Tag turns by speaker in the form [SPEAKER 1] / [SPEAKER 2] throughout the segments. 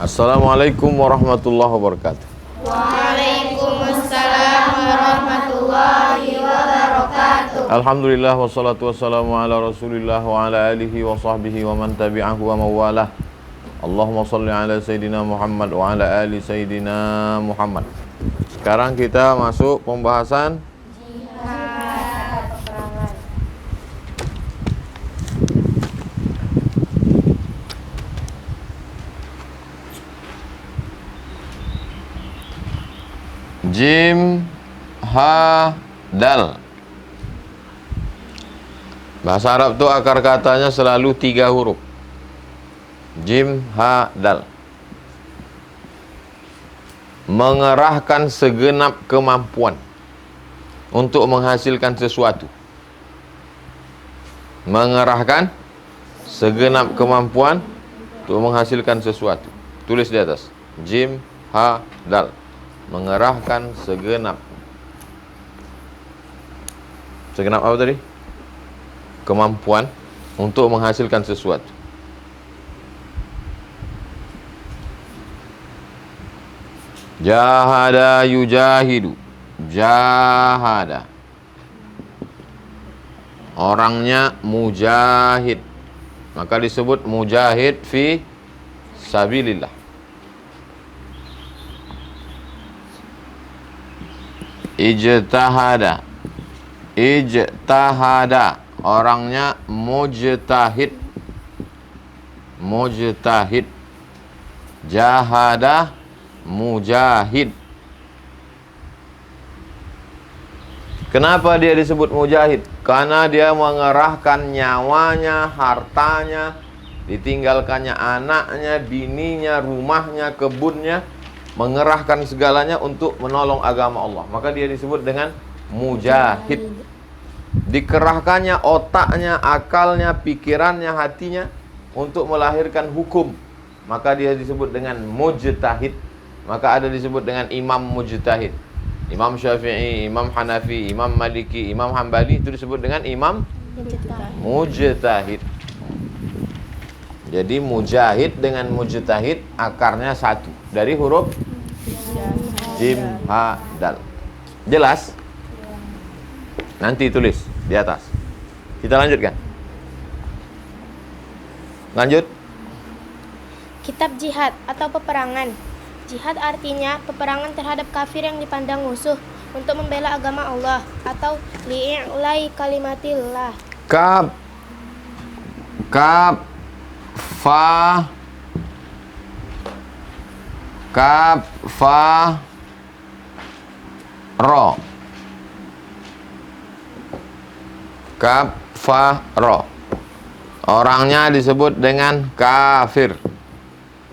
[SPEAKER 1] Assalamualaikum warahmatullahi wabarakatuh.
[SPEAKER 2] Waalaikumsalam warahmatullahi wabarakatuh.
[SPEAKER 1] Alhamdulillah wassalatu wassalamu ala Rasulillah wa ala alihi wa sahbihi wa man tabi'ahu wa mawalah. Allahumma salli ala Sayyidina Muhammad wa ala ali Sayyidina Muhammad. Sekarang kita masuk pembahasan Jim, Ha, Dal. Bahasa Arab itu akar katanya selalu 3 huruf. Jim, Ha, Dal. Mengerahkan segenap kemampuan untuk menghasilkan sesuatu. Mengerahkan segenap kemampuan untuk menghasilkan sesuatu. Tulis di atas. Jim, Ha, Dal. Mengerahkan segenap apa tadi? Kemampuan untuk menghasilkan sesuatu. Jahada yujahidu. Jahada, orangnya mujahid, maka disebut mujahid fi sabilillah. Ijtahada. Ijtahada, orangnya mujtahid. Mujtahid. Jahada, mujahid. Kenapa dia disebut mujahid? Karena dia mengerahkan nyawanya, hartanya, ditinggalkannya anaknya, bininya, rumahnya, kebunnya, mengerahkan segalanya untuk menolong agama Allah. Maka dia disebut dengan mujahid. Dikerahkannya otaknya, akalnya, pikirannya, hatinya untuk melahirkan hukum. Maka dia disebut dengan mujtahid. Maka ada disebut dengan imam mujtahid. Imam Syafi'i, Imam Hanafi, Imam Maliki, Imam Hambali, itu disebut dengan imam mujtahid. Jadi mujahid dengan mujtahid akarnya satu dari huruf jim, ha, dal. Jelas? Nanti tulis di atas. Kita lanjutkan. Lanjut.
[SPEAKER 3] Kitab jihad atau peperangan. Jihad artinya peperangan terhadap kafir yang dipandang musuh untuk membela agama Allah atau li'ilai kalimatillah.
[SPEAKER 1] Kaf, fa, ro. Kaf, fa, ro. Orangnya disebut dengan kafir.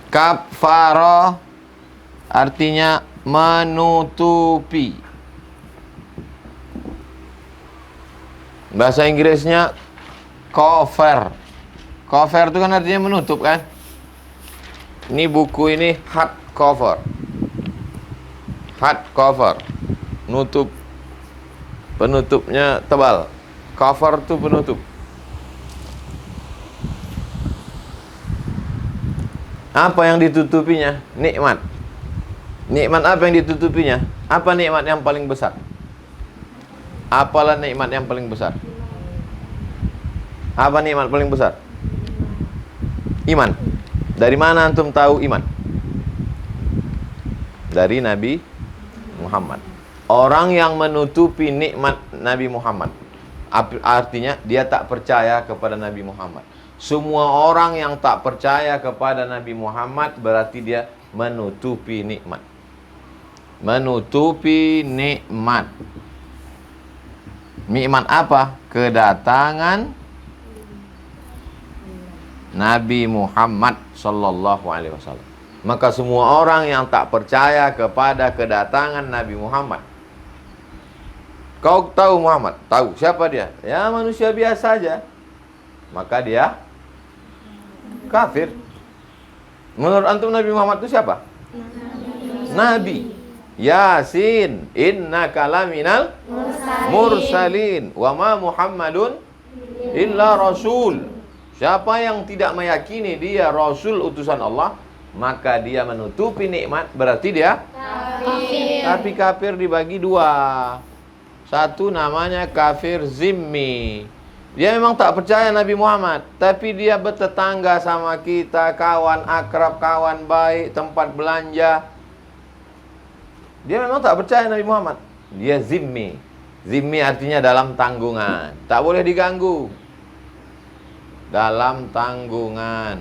[SPEAKER 1] Kafaro artinya menutupi. Bahasa Inggrisnya cover. Cover itu kan artinya menutup kan? Ini buku ini hard cover. Hard cover. Nutup. Penutupnya tebal. Cover itu penutup. Apa yang ditutupinya? Nikmat. Nikmat apa yang ditutupinya? Apa nikmat yang paling besar? Apalah nikmat yang paling besar? Apa nikmat paling besar? Iman. Dari mana antum tahu iman? Dari Nabi Muhammad. Orang yang menutupi nikmat Nabi Muhammad, artinya dia tak percaya kepada Nabi Muhammad. Semua orang yang tak percaya kepada Nabi Muhammad berarti dia menutupi nikmat. Menutupi nikmat. Nikmat apa? Kedatangan Nabi Muhammad sallallahu alaihi wasallam. Maka semua orang yang tak percaya kepada kedatangan Nabi Muhammad. Kau tahu Muhammad? Tahu. Siapa dia? Ya manusia biasa saja. Maka dia kafir. Menurut antum Nabi Muhammad itu siapa? Nabi. Yasin, innaka laminal mursalin wa ma Muhammadun illa rasul. Siapa yang tidak meyakini dia rasul utusan Allah, maka dia menutupi nikmat, berarti dia
[SPEAKER 2] Kafir.
[SPEAKER 1] tapi kafir dibagi dua. Satu namanya kafir zimmi. Dia memang tak percaya Nabi Muhammad, tapi dia bertetangga sama kita, kawan akrab, kawan baik, tempat belanja. Dia memang tak percaya Nabi Muhammad. Dia zimmi. Zimmi artinya dalam tanggungan, tak boleh diganggu. Dalam tanggungan.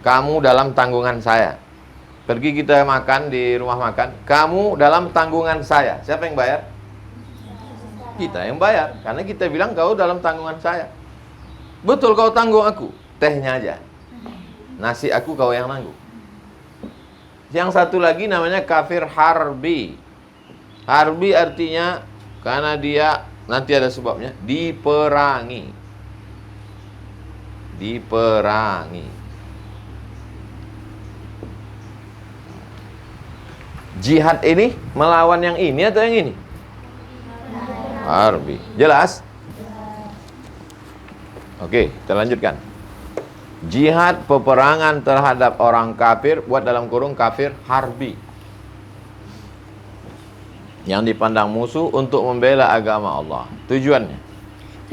[SPEAKER 1] Kamu dalam tanggungan saya. Pergi kita makan di rumah makan, kamu dalam tanggungan saya. Siapa yang bayar? Kita yang bayar, karena kita bilang kau dalam tanggungan saya. Betul kau tanggung aku, tehnya aja. Nasi aku kau yang nanggung. Yang satu lagi namanya kafir harbi. Harbi artinya karena dia, nanti ada sebabnya, diperangi. Diperangi. Jihad ini melawan yang ini atau yang ini? Harbi. Jelas? Oke, kita lanjutkan. Jihad peperangan terhadap orang kafir, buat dalam kurung kafir harbi, yang dipandang musuh untuk membela agama Allah. Tujuannya?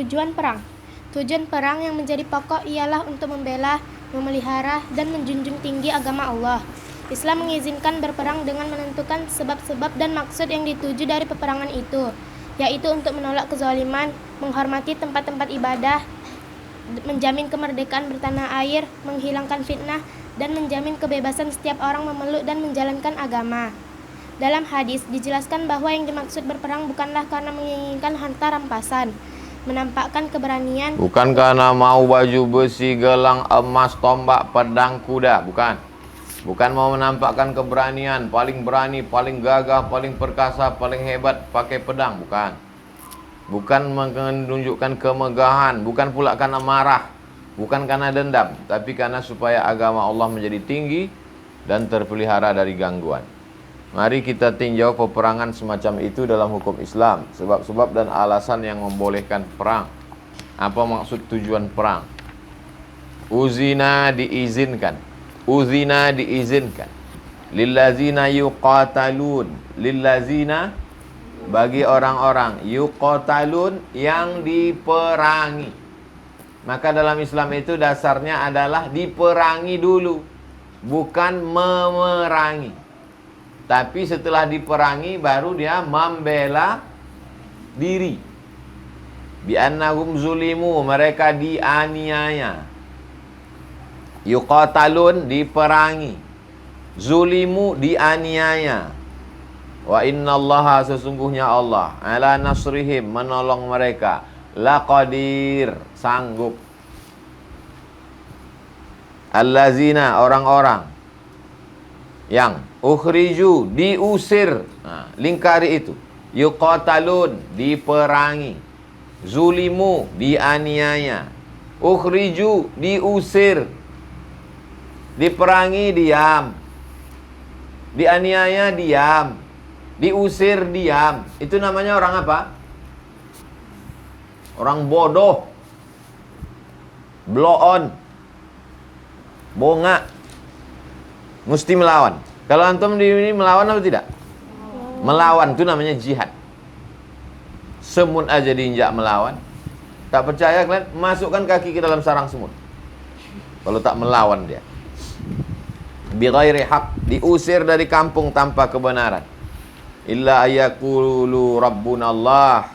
[SPEAKER 3] Tujuan perang. Tujuan perang yang menjadi pokok ialah untuk membela, memelihara, dan menjunjung tinggi agama Allah. Islam mengizinkan berperang dengan menentukan sebab-sebab dan maksud yang dituju dari peperangan itu, yaitu untuk menolak kezaliman, menghormati tempat-tempat ibadah, menjamin kemerdekaan bertanah air, menghilangkan fitnah, dan menjamin kebebasan setiap orang memeluk dan menjalankan agama. Dalam hadis dijelaskan bahwa yang dimaksud berperang bukanlah karena menginginkan harta rampasan, menampakkan keberanian,
[SPEAKER 1] Bukan karena mau baju besi, gelang, emas, tombak, pedang, kuda, bukan. Bukan mau menampakkan keberanian, paling berani, paling gagah, paling perkasa, paling hebat pakai pedang, bukan. Bukan menunjukkan kemegahan, bukan pula karena marah, bukan karena dendam, tapi karena supaya agama Allah menjadi tinggi dan terpelihara dari gangguan. Mari kita tinjau peperangan semacam itu dalam hukum Islam, sebab-sebab dan alasan yang membolehkan perang. Apa maksud tujuan perang? Uzina diizinkan. Uzina diizinkan. Lillazina yuqatalun. Lillazina bagi orang-orang yuqatalun yang diperangi. Maka dalam Islam itu dasarnya adalah diperangi dulu, bukan memerangi. Tapi setelah diperangi baru dia membela diri. Bi'annahum zulimu, mereka dianiaya. Yuqatalun diperangi, zulimu dianiaya. Wa innallaha sesungguhnya Allah ala nasrihim menolong mereka laqadir sanggup. Allazina orang-orang yang ukhriju diusir, lingkari itu. Yuqatalun diperangi, zulimu dianiaya, ukhriju diusir. Diperangi diam, dianiaya diam, diusir diam. Itu namanya orang apa? Orang bodoh, blow on, bonga. Mesti melawan. Kalau antum di ini melawan atau tidak? Melawan itu namanya jihad. Semut aja diinjak melawan. Tak percaya kalian? Masukkan kaki ke dalam sarang semut. Kalau tak melawan dia. Bighairi haq, diusir dari kampung tanpa kebenaran. Illa ayaqulu rabbuna Allah,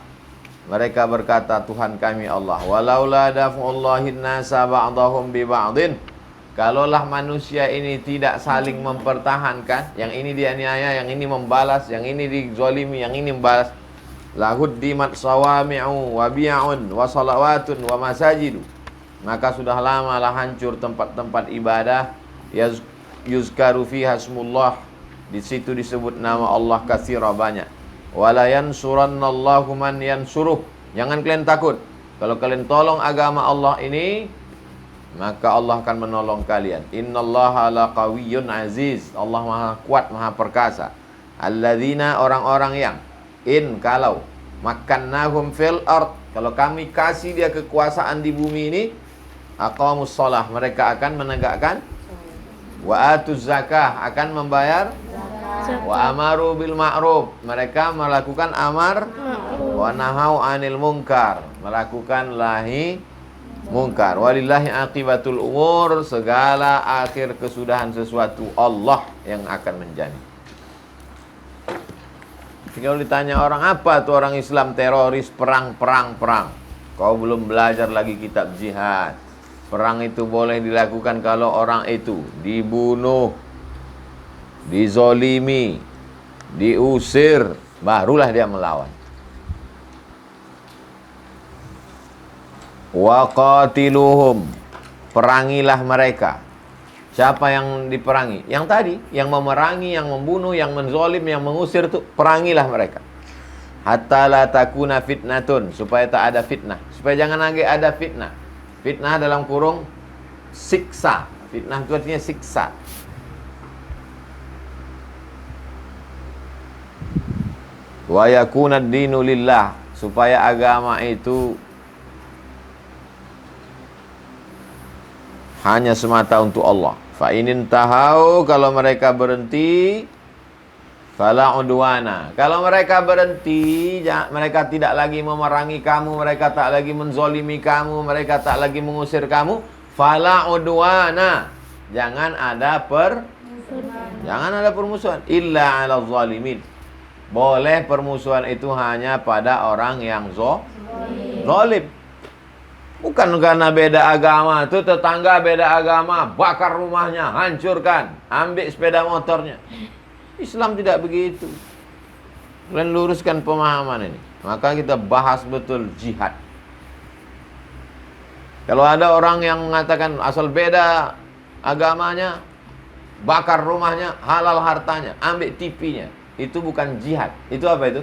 [SPEAKER 1] mereka berkata Tuhan kami Allah. Walaula daf'ullahin nasa ba'dahum bi ba'din, kalaulah manusia ini tidak saling mempertahankan, yang ini dianiaya, yang ini membalas, yang ini dizalimi, yang ini membalas, lahuddimat sawami'u wa bi'un wa salawatun wa masajidu, maka sudah lamalah hancur tempat-tempat ibadah yuzkaru fiha ismullah, di situ disebut nama Allah katsira banyak. Wala yansurannallahu man yansuruh, jangan kalian takut, kalau kalian tolong agama Allah ini maka Allah akan menolong kalian. Innallaha laqawiyyun aziz, Allah maha kuat, maha perkasa. Alladzina orang-orang yang kalau makkannahum fil ard, kalau kami kasih dia kekuasaan di bumi ini, aqamus shalah, mereka akan menegakkan Wa atuz zakah, akan membayar. Wa amaru bil ma'ruf, mereka melakukan amar. Wa nahau anil munkar, melakukan nahi munkar. Walillahi aqibatul umur, segala akhir kesudahan sesuatu Allah yang akan menjadi. Kalau ditanya orang, apa tuh orang Islam teroris, perang. Kau belum belajar lagi kitab jihad. Perang itu boleh dilakukan kalau orang itu dibunuh, dizolimi, diusir, barulah dia melawan. Wa qatiluhum, perangilah mereka. Siapa yang diperangi? Yang tadi, yang memerangi, yang membunuh, yang menzolim, yang mengusir itu, perangilah mereka. Hatta la takuna fitnatun, supaya tak ada fitnah. Supaya jangan lagi ada fitnah. Fitnah dalam kurung siksa. Fitnah itu artinya siksa. Wa yakuna ad-dinu lillah, supaya agama itu hanya semata untuk Allah. Fa inin tahau, kalau mereka berhenti, fala udwana. Kalau mereka berhenti, mereka tidak lagi memerangi kamu, mereka tak lagi menzolimi kamu, mereka tak lagi mengusir kamu, fala udwana. Jangan ada permusuhan. Illa ala zalimin. Boleh permusuhan itu hanya pada orang yang zalim. Bukan karena beda agama, itu tetangga beda agama, bakar rumahnya, hancurkan, ambil sepeda motornya. Islam tidak begitu. Kalian luruskan pemahaman ini. Maka kita bahas betul jihad. Kalau ada orang yang mengatakan asal beda agamanya, bakar rumahnya, halal hartanya, ambil TV-nya, itu bukan jihad. Itu apa itu?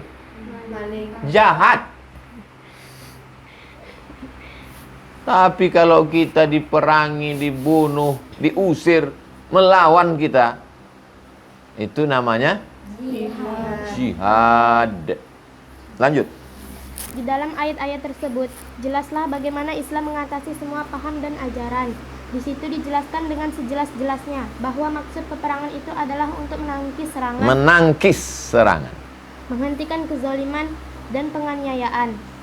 [SPEAKER 1] Jahat. Tapi kalau kita diperangi, dibunuh, diusir, melawan kita, itu namanya jihad. Lanjut.
[SPEAKER 3] Di dalam ayat-ayat tersebut, jelaslah bagaimana Islam mengatasi semua paham dan ajaran. Di situ dijelaskan dengan sejelas-jelasnya bahwa maksud peperangan itu adalah untuk menangkis serangan, menghentikan kezaliman dan penganiayaan.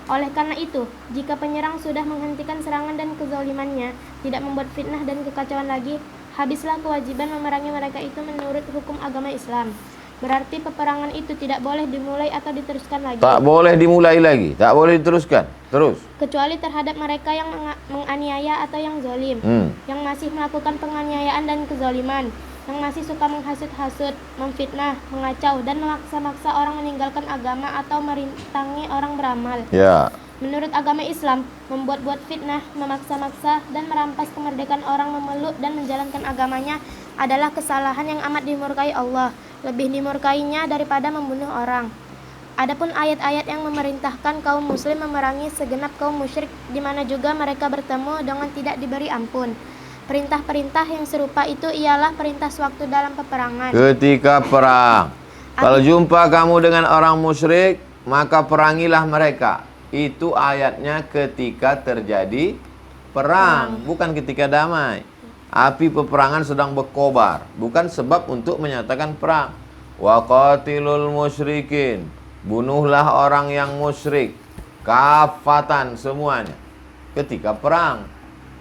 [SPEAKER 3] Oleh karena itu, jika penyerang sudah menghentikan serangan dan kezalimannya, tidak membuat fitnah dan kekacauan lagi, habislah kewajiban memerangi mereka itu menurut hukum agama Islam. Berarti peperangan itu tidak boleh dimulai atau diteruskan lagi.
[SPEAKER 1] Tak boleh dimulai lagi, tak boleh diteruskan. Terus.
[SPEAKER 3] Kecuali terhadap mereka yang menganiaya atau yang zalim, yang masih melakukan penganiayaan dan kezaliman, yang masih suka menghasut-hasut, memfitnah, mengacau, dan memaksa-maksa orang meninggalkan agama atau merintangi orang beramal.
[SPEAKER 1] Ya.
[SPEAKER 3] Menurut agama Islam, membuat-buat fitnah, memaksa-maksa, dan merampas kemerdekaan orang memeluk dan menjalankan agamanya adalah kesalahan yang amat dimurkai Allah, lebih dimurkainya daripada membunuh orang. Adapun ayat-ayat yang memerintahkan kaum muslim memerangi segenap kaum musyrik, di mana juga mereka bertemu dengan tidak diberi ampun. Perintah-perintah yang serupa itu ialah perintah sewaktu dalam peperangan. Ketika
[SPEAKER 1] perang, kalau jumpa kamu dengan orang musyrik, maka perangilah mereka. Itu ayatnya ketika terjadi perang, bukan ketika damai. Api peperangan sedang berkobar, bukan sebab untuk menyatakan perang. Wa qatilul musyrikin, bunuhlah orang yang musyrik, kafatan semuanya. Ketika perang.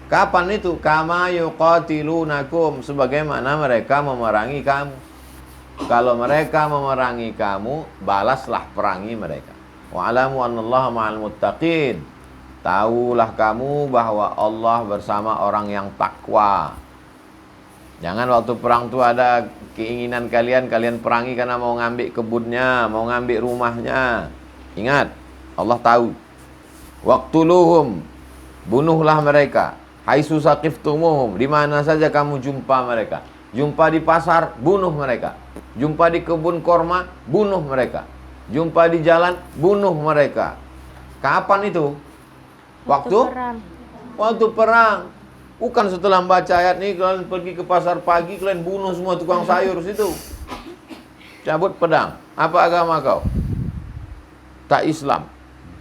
[SPEAKER 1] Kapan itu? Kama yuqatilunakum, sebagaimana mereka memerangi kamu. Kalau mereka memerangi kamu, balaslah perangi mereka. Wa'alamu annallaha ma'al muttaqin. Tahulah kamu bahwa Allah bersama orang yang takwa. Jangan waktu perang itu ada keinginan kalian perangi karena mau ngambil kebunnya, mau ngambil rumahnya. Ingat, Allah tahu. Waqtuluhum, bunuhlah mereka. Haitsu saqiftumuhum, di mana saja kamu jumpa mereka. Jumpa di pasar, bunuh mereka. Jumpa di kebun korma, bunuh mereka. Jumpa di jalan, bunuh mereka. Kapan itu? Waktu perang. Bukan setelah membaca ayat ini kalian pergi ke pasar pagi, kalian bunuh semua tukang sayur situ. Cabut pedang. Apa agama kau? Tak Islam.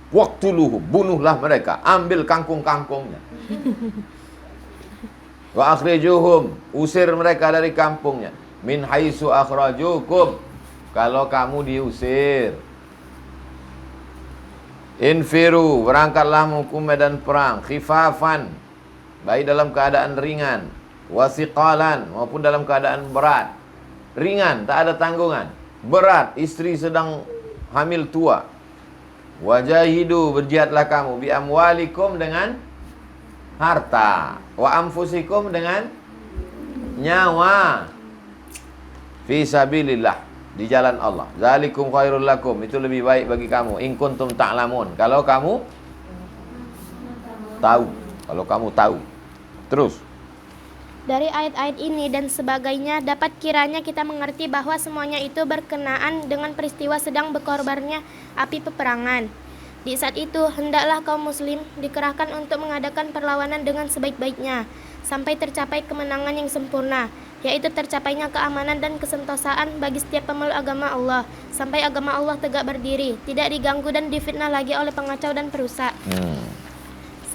[SPEAKER 1] Waqtuluhum, bunuhlah mereka, ambil kangkung-kangkungnya. Wa akhrijuhum, usir mereka dari kampungnya. Min haitsu akhrajukum, kalau kamu diusir. Infiru, berangkatlah ke medan perang. Khifafan, baik dalam keadaan ringan. Wasiqalan, maupun dalam keadaan berat. Ringan, tak ada tanggungan. Berat, istri sedang hamil tua. Wajahidu, berjihadlah kamu. Bi amwalikum, dengan harta. Wa anfusikum, dengan nyawa. Fi sabilillah, di jalan Allah. Zalikum khairul lakum, itu lebih baik bagi kamu. In kuntum ta'lamun, kalau kamu tahu. Kalau kamu tahu. Terus.
[SPEAKER 3] Dari ayat-ayat ini dan sebagainya dapat kiranya kita mengerti bahwa semuanya itu berkenaan dengan peristiwa sedang berkorbannya api peperangan. Di saat itu hendaklah kaum muslim dikerahkan untuk mengadakan perlawanan dengan sebaik-baiknya sampai tercapai kemenangan yang sempurna, yaitu tercapainya keamanan dan kesentosaan bagi setiap pemeluk agama Allah sampai agama Allah tegak berdiri, tidak diganggu dan difitnah lagi oleh pengacau dan perusak.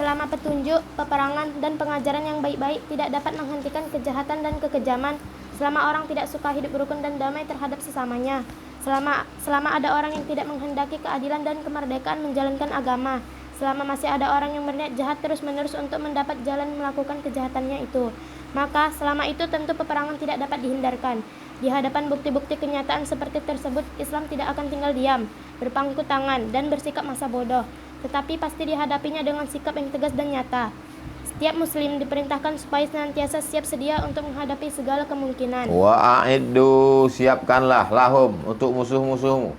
[SPEAKER 3] Selama petunjuk, peperangan, dan pengajaran yang baik-baik tidak dapat menghentikan kejahatan dan kekejaman, selama orang tidak suka hidup rukun dan damai terhadap sesamanya, selama ada orang yang tidak menghendaki keadilan dan kemerdekaan menjalankan agama, selama masih ada orang yang berniat jahat terus-menerus untuk mendapat jalan melakukan kejahatannya itu, maka selama itu tentu peperangan tidak dapat dihindarkan. Di hadapan bukti-bukti kenyataan seperti tersebut, Islam tidak akan tinggal diam, berpangku tangan, dan bersikap masa bodoh, tetapi pasti dihadapinya dengan sikap yang tegas dan nyata. Setiap muslim diperintahkan supaya senantiasa siap sedia untuk menghadapi segala kemungkinan.
[SPEAKER 1] Wa a'iddu, siapkanlah lahum, untuk musuh-musuhmu,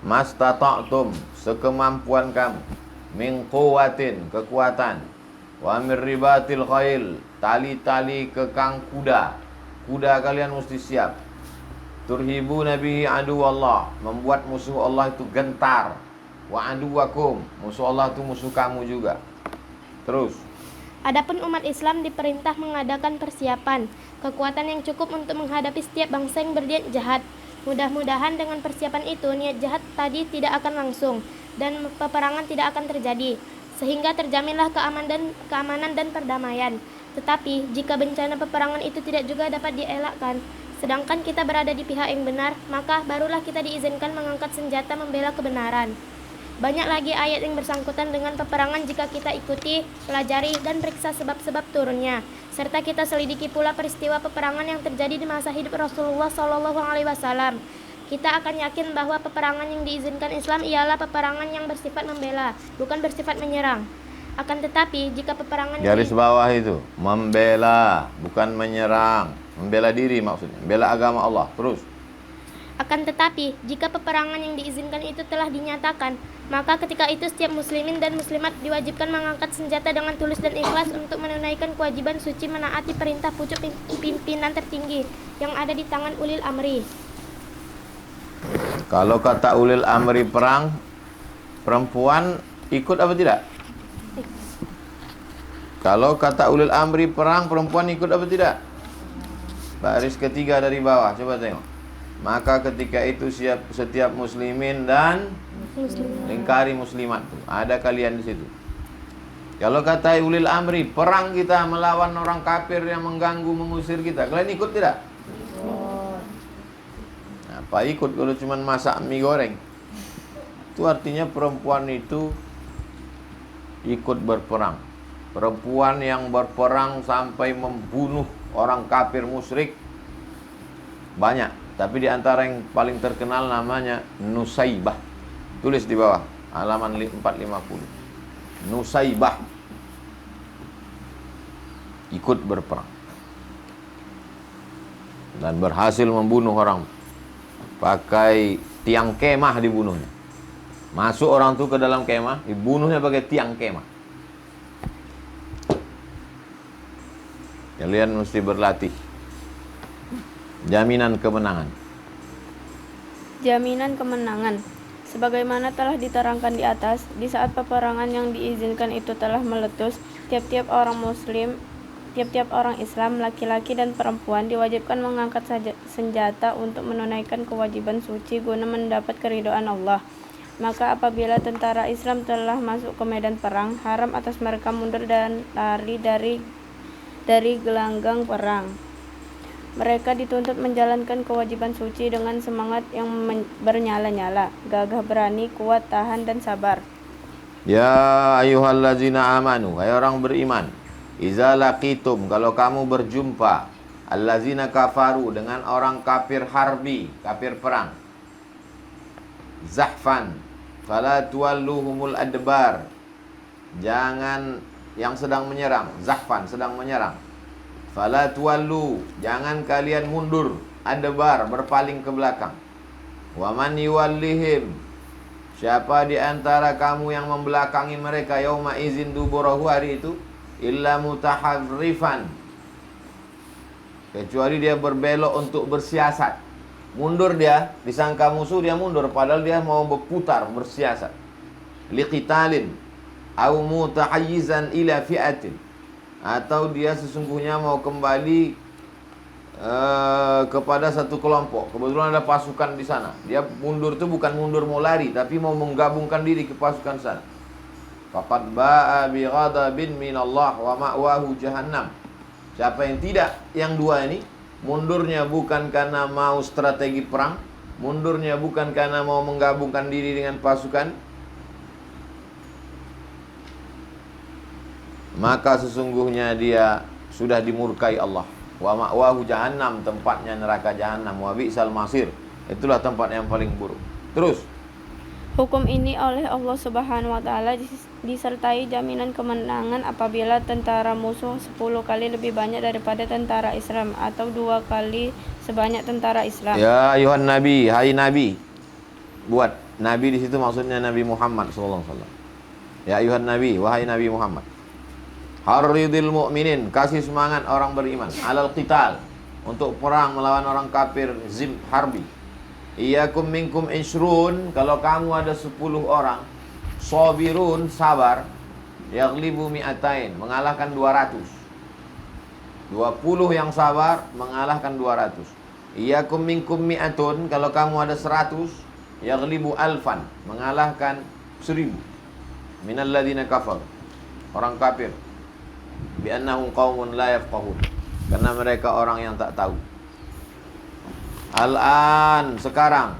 [SPEAKER 1] mastata'tum, sekemampuan kamu, min quwwatin, kekuatan, wa min ribatil khail, tali-tali kekang kuda. Kuda kalian mesti siap. Turhibuna bihi aduwallah, membuat musuh Allah itu gentar. Wa aduwakum, musuh Allah itu musuh kamu juga. Terus.
[SPEAKER 3] Adapun umat Islam diperintah mengadakan persiapan, kekuatan yang cukup untuk menghadapi setiap bangsa yang berniat jahat. Mudah-mudahan dengan persiapan itu niat jahat tadi tidak akan langsung dan peperangan tidak akan terjadi, sehingga terjaminlah keamanan dan perdamaian. Tetapi jika bencana peperangan itu tidak juga dapat dielakkan, sedangkan kita berada di pihak yang benar, maka barulah kita diizinkan mengangkat senjata membela kebenaran. Banyak lagi ayat yang bersangkutan dengan peperangan jika kita ikuti, pelajari, dan periksa sebab-sebab turunnya, serta kita selidiki pula peristiwa peperangan yang terjadi di masa hidup Rasulullah SAW. Kita akan yakin bahwa peperangan yang diizinkan Islam ialah peperangan yang bersifat membela, bukan bersifat menyerang. Akan tetapi jika peperangan
[SPEAKER 1] garis bawah itu, membela, bukan menyerang. Membela diri maksudnya, membela agama Allah. Terus.
[SPEAKER 3] Akan tetapi, jika peperangan yang diizinkan itu telah dinyatakan, maka ketika itu setiap muslimin dan muslimat diwajibkan mengangkat senjata dengan tulus dan ikhlas untuk menunaikan kewajiban suci menaati perintah pucuk pimpinan tertinggi yang ada di tangan ulil amri.
[SPEAKER 1] Kalau kata ulil amri perang, perempuan ikut apa tidak? Kalau kata ulil amri perang, perempuan ikut apa tidak? Baris ketiga dari bawah, coba tengok. Maka ketika itu setiap muslimin dan lingkari muslimat tuh, ada kalian di situ. Kalau kata ulil amri, perang kita melawan orang kafir yang mengganggu, mengusir kita, kalian ikut tidak? Apa ikut kalau cuma masak mie goreng? Itu artinya perempuan itu ikut berperang. Perempuan yang berperang sampai membunuh orang kafir musyrik banyak. Tapi di antara yang paling terkenal namanya Nusaibah. Tulis di bawah, halaman 450. Nusaibah ikut berperang dan berhasil membunuh orang. Pakai tiang kemah dibunuhnya. Masuk orang itu ke dalam kemah, dibunuhnya pakai tiang kemah. Kalian mesti berlatih. Jaminan kemenangan.
[SPEAKER 4] Jaminan kemenangan. Sebagaimana telah diterangkan di atas, di saat peperangan yang diizinkan itu telah meletus, tiap-tiap orang Islam, laki-laki dan perempuan diwajibkan mengangkat senjata untuk menunaikan kewajiban suci guna mendapat keridhaan Allah. Maka apabila tentara Islam telah masuk ke medan perang, haram atas mereka mundur dan lari dari dari gelanggang perang. Mereka dituntut menjalankan kewajiban suci dengan semangat yang bernyala-nyala, gagah berani, kuat, tahan, dan sabar.
[SPEAKER 1] Ya ayyuhallazina amanu, hai orang beriman, iza laqitum, kalau kamu berjumpa, allazina kafaru, dengan orang kafir harbi, kafir perang, zahfan, fala tuwalluhumul adbar, jangan, yang sedang menyerang, zahfan, sedang menyerang, fala tuwallu, jangan kalian mundur, adbar, berpaling ke belakang. Wa man yuwallihim, siapa di antara kamu yang membelakangi mereka, yauma izin duburahu, hari itu, illa mutaharrifan, kecuali dia berbelok untuk bersiasat. Mundur dia, disangka musuh dia mundur, padahal dia mau berputar, bersiasat. Liqitalin au mutahayyizan ila fi'atin, atau dia sesungguhnya mau kembali kepada satu kelompok. Kebetulan ada pasukan di sana. Dia mundur itu bukan mundur mau lari, tapi mau menggabungkan diri ke pasukan sana. Faqad ba'a bi ghadabin minallah wa ma'wahu jahannam. Siapa yang tidak, yang dua ini, mundurnya bukan karena mau strategi perang, mundurnya bukan karena mau menggabungkan diri dengan pasukan, maka sesungguhnya dia sudah dimurkai Allah. Wa ma'wahu jahannam, tempatnya neraka jahannam. Wa bi'sal masir, itulah tempat yang paling buruk. Terus,
[SPEAKER 4] Hukum ini oleh Allah Subhanahu wa taala disertai jaminan kemenangan apabila tentara musuh 10 kali lebih banyak daripada tentara Islam, atau 2 kali sebanyak tentara Islam.
[SPEAKER 1] ya ayuhan nabi, hai nabi. Buat nabi di situ maksudnya Nabi Muhammad sallallahu alaihi wasallam. Ya ayuhan nabi, wahai Nabi Muhammad. Harridil mu'minin, kasih semangat orang beriman, alal qital, untuk perang melawan orang kafir, zim harbi. Iyakum minkum ishrun, kalau kamu ada 10 orang, sabirun, sabar, yaglibu mi'atain, mengalahkan 200. 20 yang sabar mengalahkan 200. Iyakum minkum mi'atun, kalau kamu ada 100, yaglibu alfan, mengalahkan 1000. Minalladina kafar, orang kafir. Bi'annahum qaumun la yafqahun, karena mereka orang yang tak tahu. Al-an, sekarang,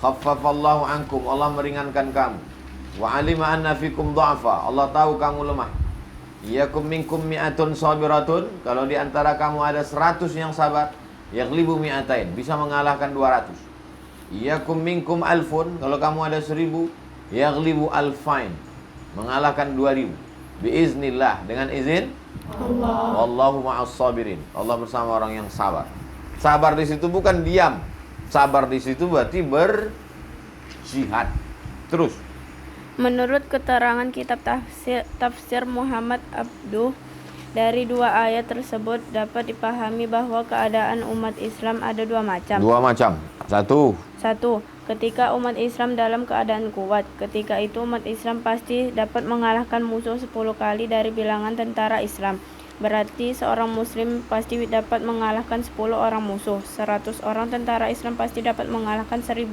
[SPEAKER 1] khaffafallahu ankum, Allah meringankan kamu. Wa alima anna fikum dha'fa, Allah tahu kamu lemah. Iyakum minkum mi'atun sabiratun, kalau di antara kamu ada 100 yang sabar, yaglibu mi'atain, bisa mengalahkan 200. Iyakum minkum alfun, kalau kamu ada 1000, yaglibu alfain, mengalahkan 2000. Biiznillah, dengan izin Allah. Wallahu ma'as sabirin, Allah bersama orang yang sabar. Sabar di situ bukan diam. Sabar di situ berarti berjihad. Terus,
[SPEAKER 4] Menurut keterangan kitab tafsir Muhammad Abduh, dari 2 ayat tersebut dapat dipahami bahwa keadaan umat Islam ada 2 macam.
[SPEAKER 1] 2 macam. 1,
[SPEAKER 4] 1. Ketika umat Islam dalam keadaan kuat, ketika itu umat Islam pasti dapat mengalahkan musuh 10 kali dari bilangan tentara Islam. Berarti seorang muslim pasti dapat mengalahkan 10 orang musuh. 100 orang tentara Islam pasti dapat mengalahkan 1000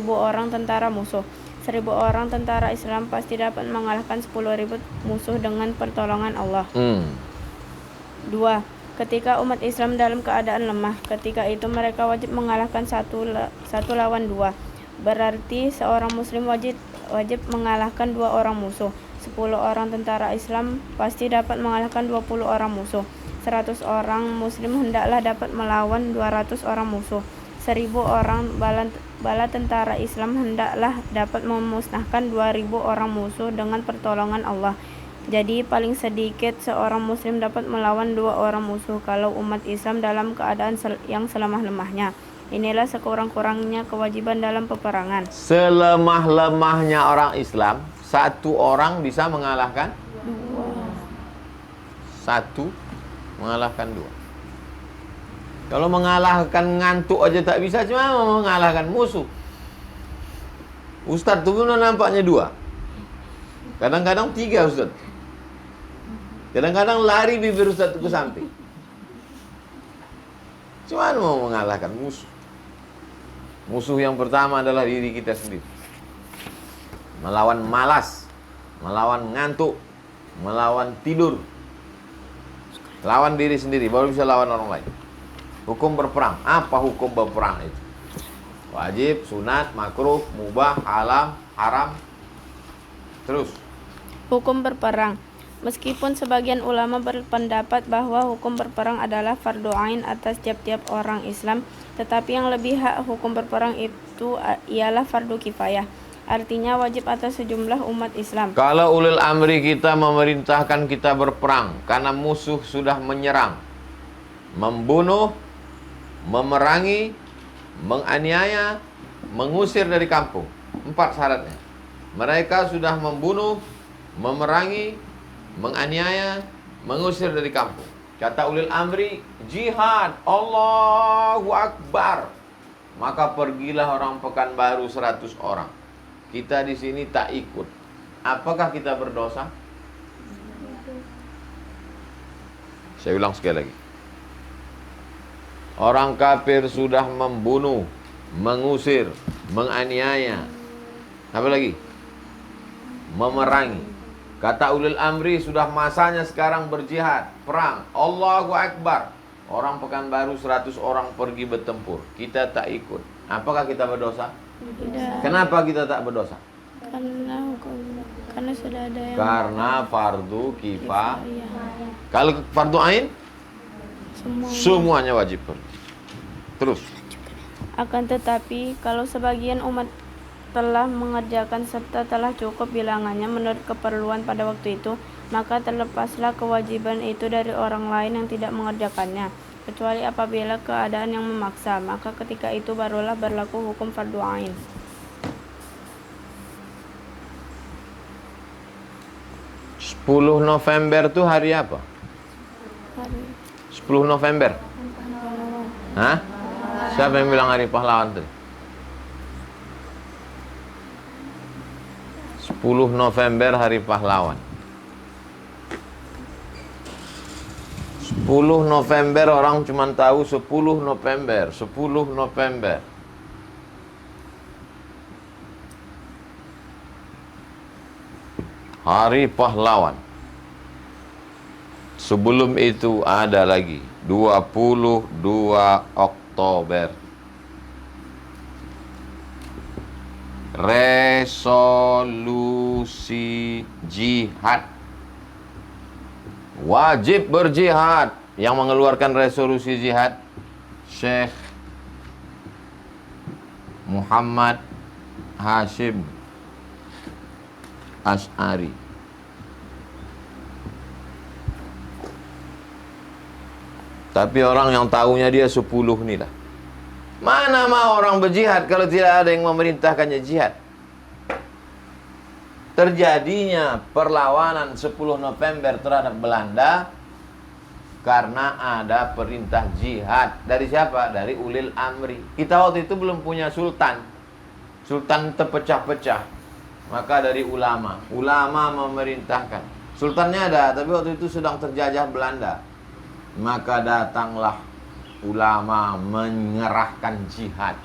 [SPEAKER 4] orang tentara musuh. 1000 orang tentara Islam pasti dapat mengalahkan 10.000 musuh dengan pertolongan Allah. 2. Ketika umat Islam dalam keadaan lemah, ketika itu mereka wajib mengalahkan satu lawan 2. Berarti seorang muslim wajib mengalahkan 2 orang musuh. 10 orang tentara Islam pasti dapat mengalahkan 20 orang musuh. 100 orang muslim hendaklah dapat melawan 200 orang musuh. 1000 orang bala tentara Islam hendaklah dapat memusnahkan 2000 orang musuh dengan pertolongan Allah. Jadi paling sedikit seorang muslim dapat melawan 2 orang musuh kalau umat Islam dalam keadaan yang selemah-lemahnya. Inilah sekurang-kurangnya kewajiban dalam peperangan.
[SPEAKER 1] selemah-lemahnya orang Islam, 1 orang bisa mengalahkan 1 mengalahkan 2. Kalau mengalahkan ngantuk aja tak bisa, cuma mengalahkan musuh. Ustadz tu pun nampaknya 2. Kadang-kadang 3 Ustadz. Kadang-kadang lari bibir Ustadz ke samping. Cuma mau mengalahkan musuh. Musuh yang pertama adalah diri kita sendiri. Melawan malas, melawan ngantuk, melawan tidur. Lawan diri sendiri, baru bisa lawan orang lain. Hukum berperang. Apa hukum berperang itu? Wajib, sunat, makruh, mubah, haram, haram. Terus.
[SPEAKER 4] Hukum berperang. Meskipun sebagian ulama berpendapat bahwa hukum berperang adalah fardu ain atas tiap-tiap orang Islam, tetapi yang lebih hak hukum berperang itu ialah fardu kifayah. Artinya wajib atas sejumlah umat Islam.
[SPEAKER 1] Kalau ulil amri kita memerintahkan kita berperang karena musuh sudah menyerang, membunuh, memerangi, menganiaya, mengusir dari kampung. 4 syaratnya. Mereka sudah membunuh, memerangi, menganiaya, mengusir dari kampung. Kata ulil amri, jihad, Allahu Akbar. Maka pergilah orang Pekanbaru 100 orang. Kita di sini tak ikut. Apakah kita berdosa? Saya ulang sekali lagi. Orang kafir sudah membunuh, mengusir, menganiaya. Apa lagi? Memerangi. Kata ulil amri, sudah masanya sekarang berjihad, perang. Allahu Akbar. Orang Pekanbaru 100 orang pergi bertempur. Kita tak ikut. Apakah kita berdosa?
[SPEAKER 4] Tidak.
[SPEAKER 1] Kenapa kita tak berdosa?
[SPEAKER 4] Karena sudah ada yang
[SPEAKER 1] Karena fardu kifayah.
[SPEAKER 4] Iya.
[SPEAKER 1] Kalau fardu ain,
[SPEAKER 4] Semua.
[SPEAKER 1] semuanya wajib pergi. Terus.
[SPEAKER 4] Akan tetapi, kalau sebagian umat telah mengerjakan serta telah cukup bilangannya menurut keperluan pada waktu itu, maka terlepaslah kewajiban itu dari orang lain yang tidak mengerjakannya, kecuali apabila keadaan yang memaksa, maka ketika itu barulah berlaku hukum fardu ain.
[SPEAKER 1] Sepuluh November itu hari apa? 10 November. Hah? Siapa yang bilang hari pahlawan tuh? 10 November hari pahlawan. 10 November orang cuma tahu 10 November, 10 November. Hari pahlawan. Sebelum itu ada lagi 22 Oktober. Resolusi jihad. Wajib berjihad. Yang mengeluarkan resolusi jihad Syekh Muhammad Hashim Asy'ari. Tapi orang yang tahunya dia 10 nih lah. Mana mau orang berjihad kalau tidak ada yang memerintahkannya jihad? Terjadinya perlawanan 10 November terhadap Belanda karena ada perintah jihad. Dari siapa? Dari ulil amri. Kita waktu itu belum punya sultan. Sultan terpecah-pecah. Maka dari ulama. Ulama memerintahkan. Sultannya ada, tapi waktu itu sedang terjajah Belanda. Maka datanglah ulama mengerahkan jihad.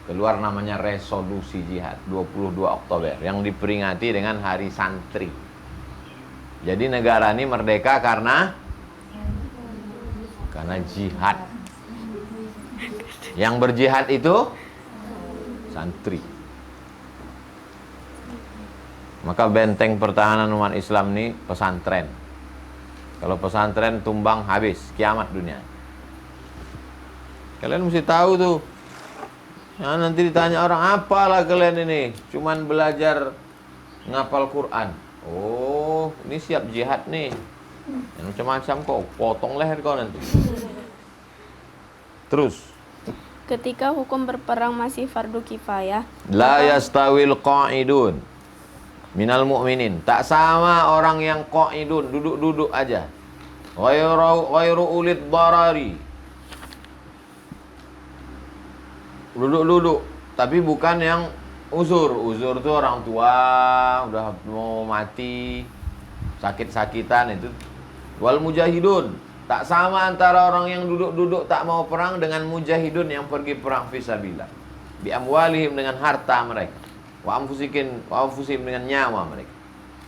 [SPEAKER 1] Keluar namanya resolusi jihad 22 Oktober yang diperingati dengan hari santri. Jadi negara ini merdeka karena jihad. Yang berjihad itu santri. Maka benteng pertahanan umat Islam ini pesantren. Kalau pesantren tumbang habis, kiamat dunia. Kalian mesti tahu tuh. Ya, nanti ditanya orang, apalah kalian ini? Cuman belajar ngapal Quran. Oh, ini siap jihad nih. Yang macam-macam kok, potong leher kau nanti. Terus.
[SPEAKER 4] Ketika hukum berperang masih fardu kifayah,
[SPEAKER 1] La yastawil qa'idun minal mu'minin. Tak sama orang yang qa'idun, duduk-duduk aja. Ghairu ulid darari. Duduk-duduk, tapi bukan yang uzur. Uzur itu orang tua udah mau mati, sakit-sakitan itu. Wal mujahidun, tak sama antara orang yang duduk-duduk tak mau perang dengan mujahidun yang pergi perang fisabilillah. Bi amwalihim, dengan harta mereka. Wa anfusihim dengan nyawa mereka.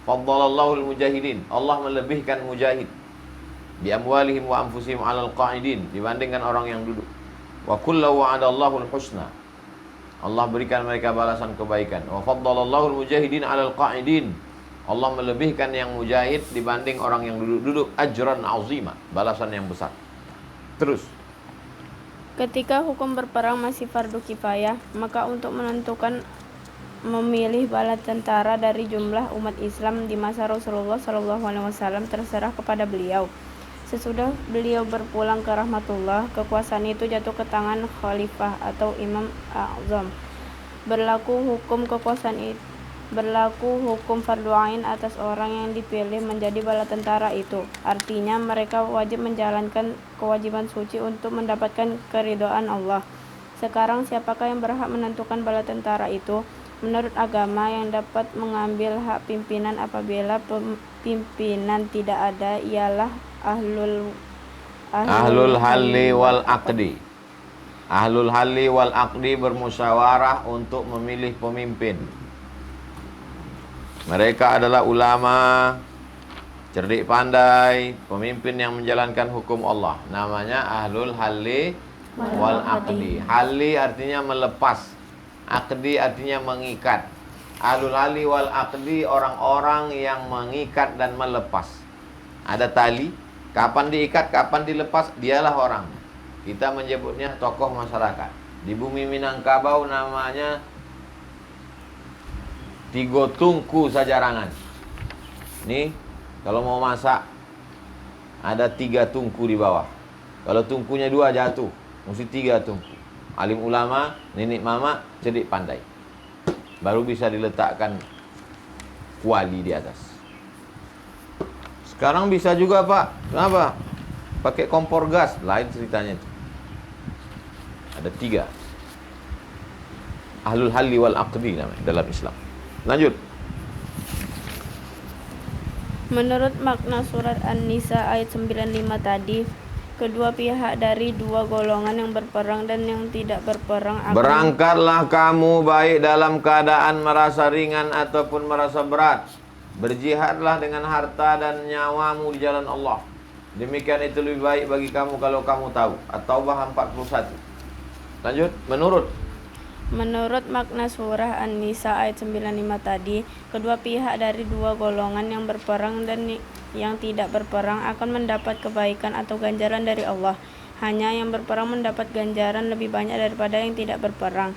[SPEAKER 1] Faddalallahu al-mujahidin, Allah melebihkan mujahid. bi amwalihim wa anfusihim 'alal qa'idin, dibandingkan orang yang duduk. Wa kullu wa'adallahu al-husna, Allah berikan mereka balasan kebaikan. Wa faddalallahu al-mujahidin 'alal qa'idin, Allah melebihkan yang mujahid dibanding orang yang duduk-duduk, ajran 'azima, balasan yang besar. Terus
[SPEAKER 4] Ketika hukum berperang masih fardu kifayah, maka untuk menentukan memilih bala tentara dari jumlah umat Islam di masa Rasulullah SAW terserah kepada beliau. Sesudah beliau berpulang ke rahmatullah, kekuasaan itu jatuh ke tangan khalifah atau imam a'zam. Berlaku hukum fardu ain atas orang yang dipilih menjadi bala tentara itu. Artinya mereka wajib menjalankan kewajiban suci untuk mendapatkan keridhaan Allah. Sekarang siapakah yang berhak menentukan bala tentara itu? Menurut agama, yang dapat mengambil hak pimpinan apabila pimpinan tidak ada ialah ahlul halli wal aqdi.
[SPEAKER 1] Ahlul halli wal aqdi bermusyawarah untuk memilih pemimpin. Mereka adalah ulama, cerdik pandai, pemimpin yang menjalankan hukum Allah. Namanya ahlul halli wal aqdi. Halli artinya melepas, aqdi artinya mengikat. Ahlul halli wal aqdi orang-orang yang mengikat dan melepas. Ada tali, kapan diikat, kapan dilepas, dialah orang. Kita menyebutnya tokoh masyarakat. Di bumi Minangkabau namanya Tigo Tungku Sajarangan. Nih, kalau mau masak ada 3 tungku di bawah. Kalau tungkunya 2 jatuh, mesti 3 tungku. Alim ulama, nenek mama, cerdik pandai, baru bisa diletakkan kuali di atas. Sekarang bisa juga Pak. Kenapa? Pakai kompor gas, lain ceritanya itu. Ada 3. Ahlul halli wal aqdi namanya dalam Islam. Lanjut.
[SPEAKER 4] Menurut makna surat An-Nisa ayat 95 tadi, kedua pihak dari 2 golongan yang berperang dan yang tidak berperang akan
[SPEAKER 1] Berangkatlah kamu baik dalam keadaan merasa ringan ataupun merasa berat. Berjihadlah dengan harta dan nyawamu di jalan Allah. Demikian itu lebih baik bagi kamu kalau kamu tahu. At-Taubah 41. Lanjut. Menurut
[SPEAKER 4] makna surah An-Nisa ayat 95 tadi, kedua pihak dari 2 golongan yang berperang dan yang tidak berperang akan mendapat kebaikan atau ganjaran dari Allah. Hanya yang berperang mendapat ganjaran lebih banyak daripada yang tidak berperang.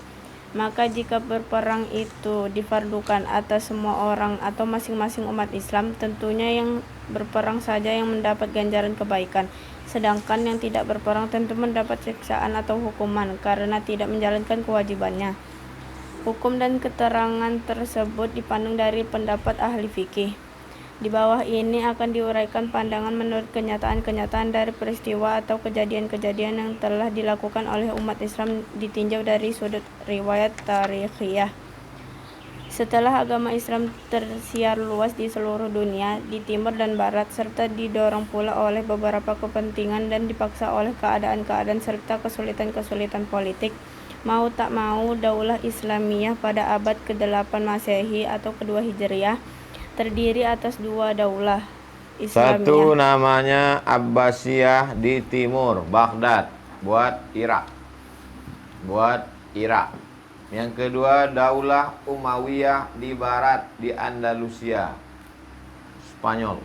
[SPEAKER 4] Maka jika berperang itu difardukan atas semua orang atau masing-masing umat Islam, tentunya yang berperang saja yang mendapat ganjaran kebaikan. Sedangkan yang tidak berperang tentu mendapat siksaan atau hukuman karena tidak menjalankan kewajibannya. Hukum dan keterangan tersebut dipandang dari pendapat ahli fikih. Di bawah ini akan diuraikan pandangan menurut kenyataan-kenyataan dari peristiwa atau kejadian-kejadian yang telah dilakukan oleh umat Islam ditinjau dari sudut riwayat tarikhiyah. Setelah agama Islam tersiar luas di seluruh dunia, di timur dan barat, serta didorong pula oleh beberapa kepentingan dan dipaksa oleh keadaan-keadaan serta kesulitan-kesulitan politik, mau tak mau Daulah Islamiyah pada abad ke-8 Masehi atau ke-2 Hijriah terdiri atas 2 daulah Islamiyah.
[SPEAKER 1] Satu namanya Abbasiyah di timur, Baghdad, buat Irak. Yang kedua Daulah Umayyah di barat, di Andalusia, Spanyol.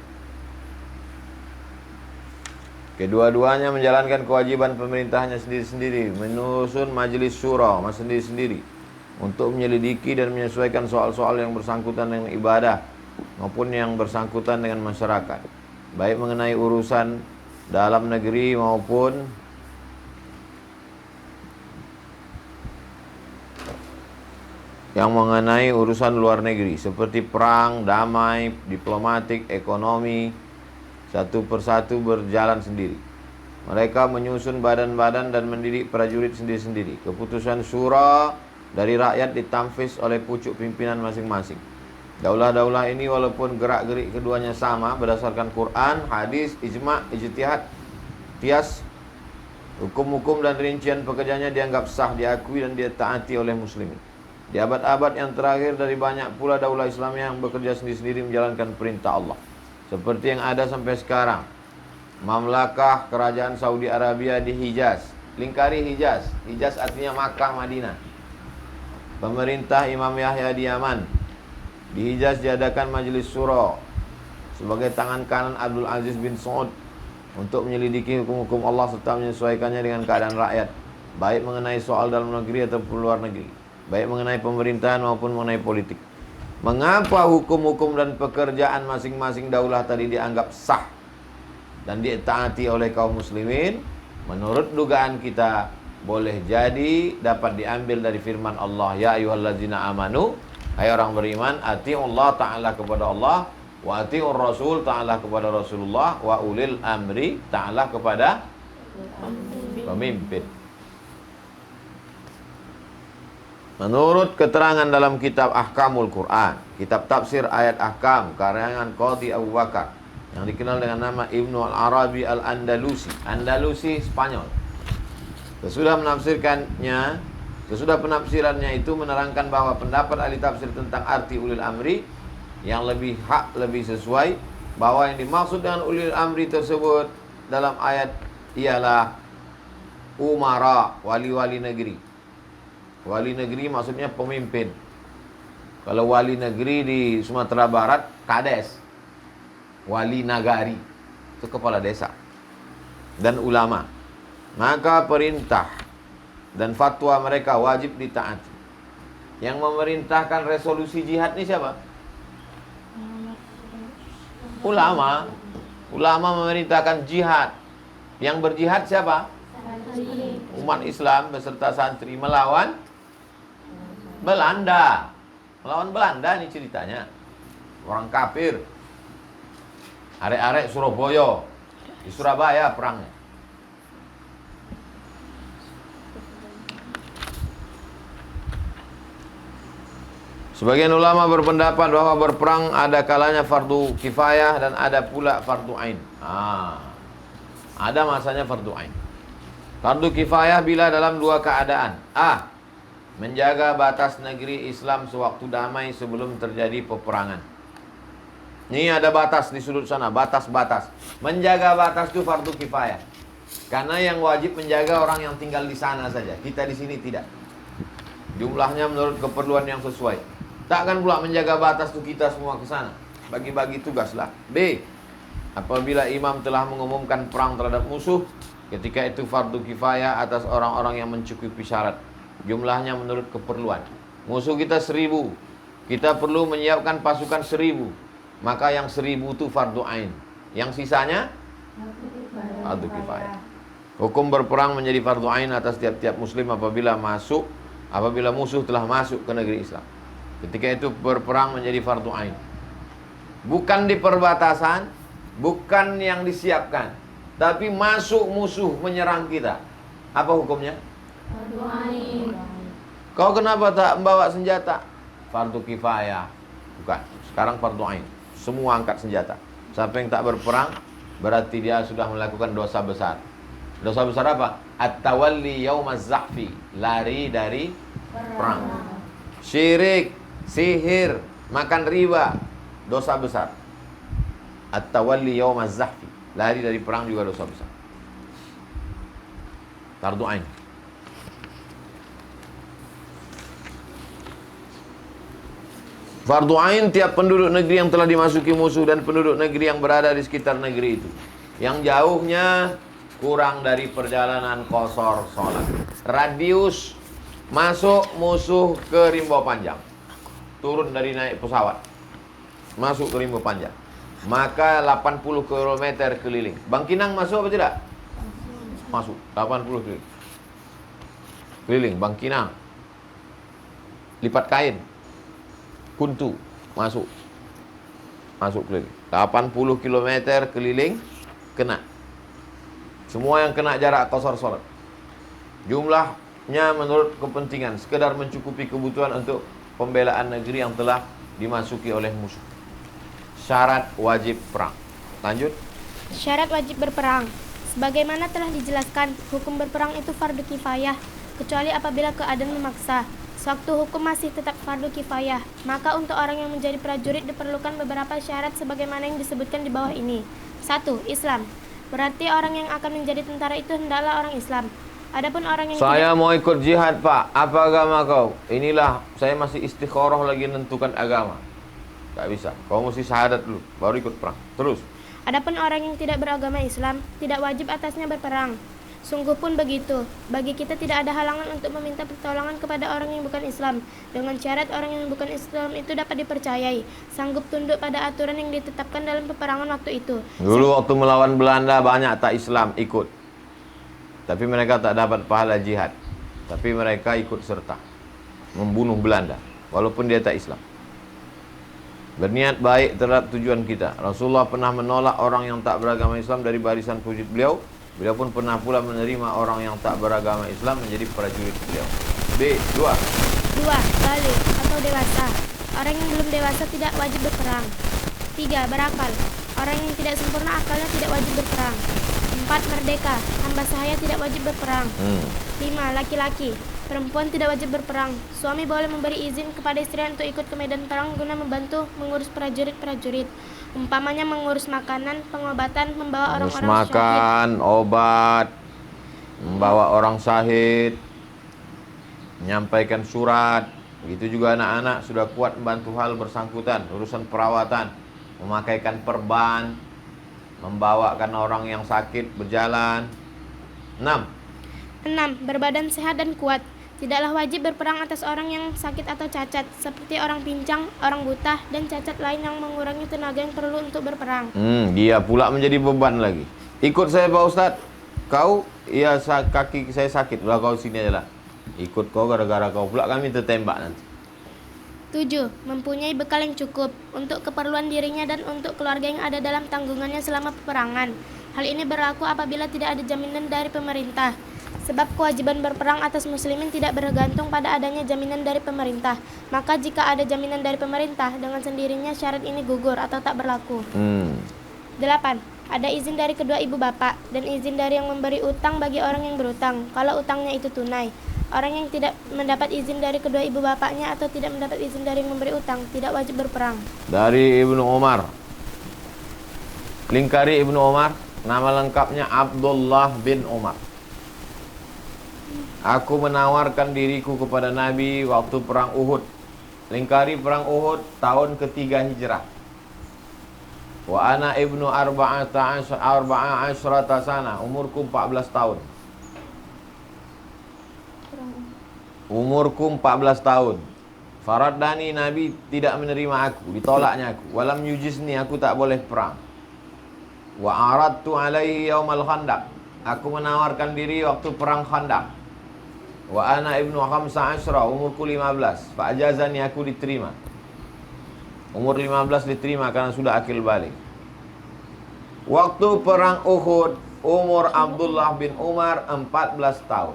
[SPEAKER 1] Kedua-duanya menjalankan kewajiban pemerintahnya sendiri-sendiri, menyusun majelis syura sendiri-sendiri untuk menyelidiki dan menyesuaikan soal-soal yang bersangkutan dengan ibadah maupun yang bersangkutan dengan masyarakat, baik mengenai urusan dalam negeri maupun yang mengenai urusan luar negeri seperti perang, damai, diplomatik, ekonomi, satu persatu berjalan sendiri. Mereka menyusun badan-badan dan mendidik prajurit sendiri-sendiri. Keputusan syura dari rakyat ditamfiz oleh pucuk pimpinan masing-masing. Daulah-daulah ini walaupun gerak-gerik keduanya sama berdasarkan Quran, hadis, ijma', ijtihad, qiyas, hukum-hukum dan rincian pekerjaannya dianggap sah, diakui dan ditaati oleh muslimin. Di abad-abad yang terakhir dari banyak pula daulah Islamiyah yang bekerja sendiri-sendiri menjalankan perintah Allah, seperti yang ada sampai sekarang. Mamlakah kerajaan Saudi Arabia di Hijaz. Lingkari Hijaz. Hijaz artinya Makkah, Madinah. Pemerintah Imam Yahya di Yaman. Di Hijaz diadakan Majelis Syura sebagai tangan kanan Abdul Aziz bin Saud untuk menyelidiki hukum-hukum Allah serta menyesuaikannya dengan keadaan rakyat, baik mengenai soal dalam negeri ataupun luar negeri, baik mengenai pemerintahan maupun mengenai politik. Mengapa hukum-hukum dan pekerjaan masing-masing daulah tadi dianggap sah dan ditaati oleh kaum muslimin? Menurut dugaan kita, boleh jadi dapat diambil dari firman Allah, ya ayyuhallazina amanu, hai orang beriman, atiullah ta'ala kepada Allah, wa atiur rasul ta'ala kepada Rasulullah, wa ulil amri ta'ala kepada pemimpin. Menurut keterangan dalam kitab Ahkamul Quran, kitab tafsir ayat ahkam karangan Qadhi Abu Bakar yang dikenal dengan nama Ibnu Al-Arabi Al-Andalusi, Andalusi Spanyol. Sesudah penafsirannya itu menerangkan bahwa pendapat ahli tafsir tentang arti ulil amri yang lebih hak, lebih sesuai, bahwa yang dimaksud dengan ulil amri tersebut dalam ayat ialah umara, wali-wali negeri. Wali negeri maksudnya pemimpin. Kalau wali negeri di Sumatera Barat, kades. Wali nagari, itu kepala desa. Dan ulama. Maka perintah dan fatwa mereka wajib ditaati. Yang memerintahkan resolusi jihad ini siapa? Ulama. Ulama memerintahkan jihad. Yang berjihad siapa? Umat Islam beserta santri melawan Belanda. Melawan Belanda ini ceritanya. Orang kafir. Arek-arek Surabaya. Di Surabaya perangnya. Sebagian ulama berpendapat bahwa berperang ada kalanya fardu kifayah dan ada pula fardu ain. Ada masanya fardu ain. Fardu kifayah bila dalam dua keadaan. A. Menjaga batas negeri Islam sewaktu damai sebelum terjadi peperangan. Ini ada batas di sudut sana, batas-batas. Menjaga batas itu fardu kifayah. Karena yang wajib menjaga orang yang tinggal di sana saja. Kita di sini tidak. Jumlahnya menurut keperluan yang sesuai. Takkan pula menjaga batas itu kita semua ke sana. Bagi-bagi tugaslah. B. Apabila imam telah mengumumkan perang terhadap musuh, ketika itu fardu kifayah atas orang-orang yang mencukupi syarat. Jumlahnya menurut keperluan. Musuh kita 1000. Kita perlu menyiapkan pasukan 1000. Maka yang 1000 itu fardu ain. Yang sisanya fardu kifayah. Hukum berperang menjadi fardu ain atas tiap-tiap muslim apabila musuh telah masuk ke negeri Islam. Ketika itu berperang menjadi fardu ain. Bukan di perbatasan, bukan yang disiapkan, tapi masuk musuh menyerang kita. Apa hukumnya?
[SPEAKER 2] Fardu ain.
[SPEAKER 1] Kau kenapa tak membawa senjata? Fardu kifayah. Bukan. Sekarang fardu ain. Semua angkat senjata. Siapa yang tak berperang, berarti dia sudah melakukan dosa besar. Dosa besar apa? At-tawalli yaumaz zahfi. Lari dari perang. Syirik, sihir, makan riba, dosa besar. At-tawalli yaumaz zahfi. Lari dari perang juga dosa besar. Fardu ain. Fardu ain tiap penduduk negeri yang telah dimasuki musuh dan penduduk negeri yang berada di sekitar negeri itu. Yang jauhnya kurang dari perjalanan qasar sholat. Radius masuk musuh ke Rimba Panjang. Turun dari naik pesawat. Masuk ke Rimba Panjang. Maka 80 km keliling. Bangkinang masuk apa tidak? Masuk. 80 keliling. Keliling Bangkinang. Lipat kain. Kuntu masuk keliling 80 km keliling kena. Semua yang kena jarak qasar salat. Jumlahnya menurut kepentingan, sekedar mencukupi kebutuhan untuk pembelaan negeri yang telah dimasuki oleh musuh. Syarat wajib perang. Lanjut.
[SPEAKER 3] Syarat wajib berperang. Sebagaimana telah dijelaskan, hukum berperang itu fardu kifayah, kecuali apabila keadaan memaksa. Sewaktu hukum masih tetap fardu kifayah, maka untuk orang yang menjadi prajurit diperlukan beberapa syarat sebagaimana yang disebutkan di bawah ini. 1. Islam. Berarti orang yang akan menjadi tentara itu hendaklah orang Islam. Adapun orang yang
[SPEAKER 1] Saya mau ikut jihad, Pak. Apa agama kau? Inilah, saya masih istikharah lagi menentukan agama. Gak bisa. Kau mesti syahadat dulu, baru ikut perang. Terus.
[SPEAKER 3] Adapun orang yang tidak beragama Islam, tidak wajib atasnya berperang. Sungguh pun begitu. Bagi kita tidak ada halangan untuk meminta pertolongan kepada orang yang bukan Islam, dengan syarat orang yang bukan Islam itu dapat dipercayai, sanggup tunduk pada aturan yang ditetapkan dalam peperangan waktu itu.
[SPEAKER 1] Dulu waktu melawan Belanda banyak tak Islam ikut. Tapi mereka tak dapat pahala jihad. Tapi mereka ikut serta membunuh Belanda walaupun dia tak Islam. Berniat baik terhadap tujuan kita. Rasulullah pernah menolak orang yang tak beragama Islam dari barisan prajurit beliau. Beliau pun pernah pula menerima orang yang tak beragama Islam menjadi prajurit beliau. B. 2.
[SPEAKER 3] 2. Balik atau dewasa. Orang yang belum dewasa tidak wajib berperang. 3. Berakal. Orang yang tidak sempurna akalnya tidak wajib berperang. 4. Merdeka. Hamba sahaya tidak wajib berperang. 5. Laki-laki. Perempuan tidak wajib berperang. Suami boleh memberi izin kepada istrinya untuk ikut ke medan perang guna membantu mengurus prajurit-prajurit. Umpamanya mengurus makanan, pengobatan, membawa
[SPEAKER 1] Mengurus
[SPEAKER 3] orang-orang syahid.
[SPEAKER 1] makan, obat, membawa orang syahid, menyampaikan surat. Begitu juga anak-anak sudah kuat membantu hal bersangkutan, urusan perawatan, memakaikan perban, membawakan orang yang sakit berjalan. 6.
[SPEAKER 3] 6. Berbadan sehat dan kuat. Tidaklah wajib berperang atas orang yang sakit atau cacat, seperti orang pincang, orang buta, dan cacat lain yang mengurangi tenaga yang perlu untuk berperang.
[SPEAKER 1] Dia pula menjadi beban lagi. Ikut saya Pak Ustadz. Kau, iya kaki saya sakit. Udah kau sini aja lah. Ikut kau gara-gara kau pula kami tertembak nanti.
[SPEAKER 3] 7. Mempunyai bekal yang cukup untuk keperluan dirinya dan untuk keluarga yang ada dalam tanggungannya selama peperangan. Hal ini berlaku apabila tidak ada jaminan dari pemerintah. Sebab kewajiban berperang atas muslimin tidak bergantung pada adanya jaminan dari pemerintah. Maka jika ada jaminan dari pemerintah, dengan sendirinya syarat ini gugur atau tak berlaku. 8. Ada izin dari kedua ibu bapak dan izin dari yang memberi utang bagi orang yang berutang, kalau utangnya itu tunai. Orang yang tidak mendapat izin dari kedua ibu bapaknya atau tidak mendapat izin dari yang memberi utang tidak wajib berperang.
[SPEAKER 1] Dari Ibnu Umar. Lingkari Ibnu Umar. Nama lengkapnya Abdullah bin Umar. Aku menawarkan diriku kepada Nabi waktu perang Uhud. Lingkari perang Uhud tahun ketiga hijrah. Wa ana ibnu arba'ata asyrata sana. Umurku 14 tahun. Umurku 14 tahun. Faraddani, Nabi tidak menerima aku, ditolaknya aku. Walam yujizni, aku tak boleh perang. Wa aradtu alaihi yaumal khandaq. Aku menawarkan diri waktu perang Khandaq. Wa ana ibnu khamsa asyra, umurku 15. Fa ajazani, aku diterima. Umur 15 diterima karena sudah akil balik. Waktu perang Uhud, umur Abdullah bin Umar 14 tahun.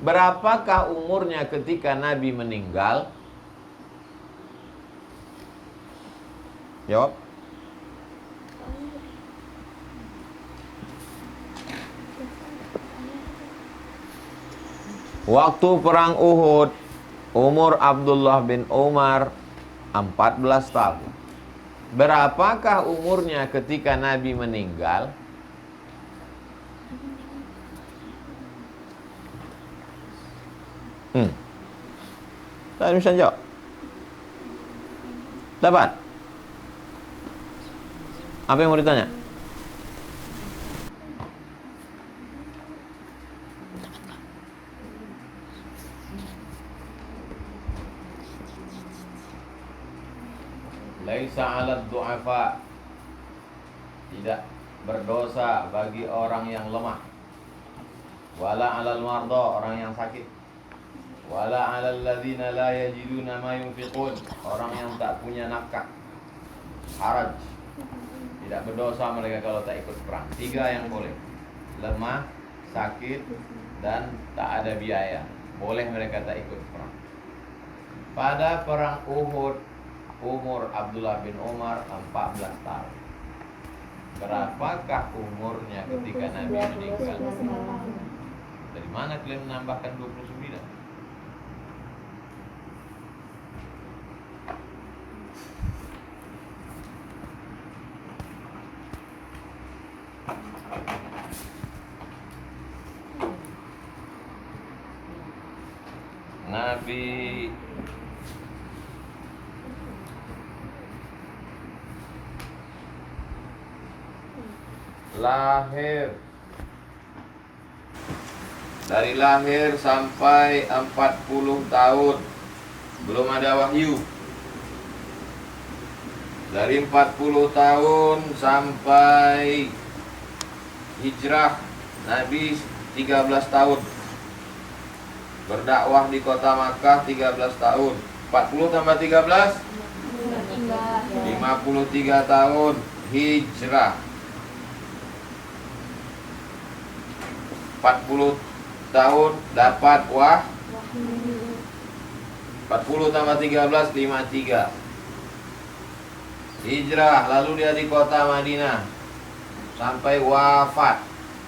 [SPEAKER 1] Berapakah umurnya ketika Nabi meninggal? Jawab. Waktu perang Uhud, umur Abdullah bin Umar 14 tahun. Berapakah umurnya ketika Nabi meninggal? Tak bisa jawab. Dapat? Apa yang mau ditanya? Laisa 'alad du'afa, tidak berdosa bagi orang yang lemah. Wala 'alal marda, orang yang sakit. Wala 'alal ladzina la yajiduna ma yunfiqun, orang yang tak punya nafkah. Haraj, tidak berdosa mereka kalau tak ikut perang. 3 yang boleh: lemah, sakit, dan tak ada biaya. Boleh mereka tak ikut perang. Pada perang Uhud, umur Abdullah bin Umar 14 tahun. Berapakah umurnya ketika Nabi meninggal? Dari mana kalian menambahkan 29? Nabi lahir, dari lahir sampai 40 tahun belum ada wahyu. Dari 40 tahun sampai hijrah Nabi 13 tahun. Berdakwah di kota Makkah 13 tahun. 40 tambah 13 53 tahun hijrah. 40 tahun dapat 40 tambah 13 53. Hijrah, lalu dia di kota Madinah sampai wafat.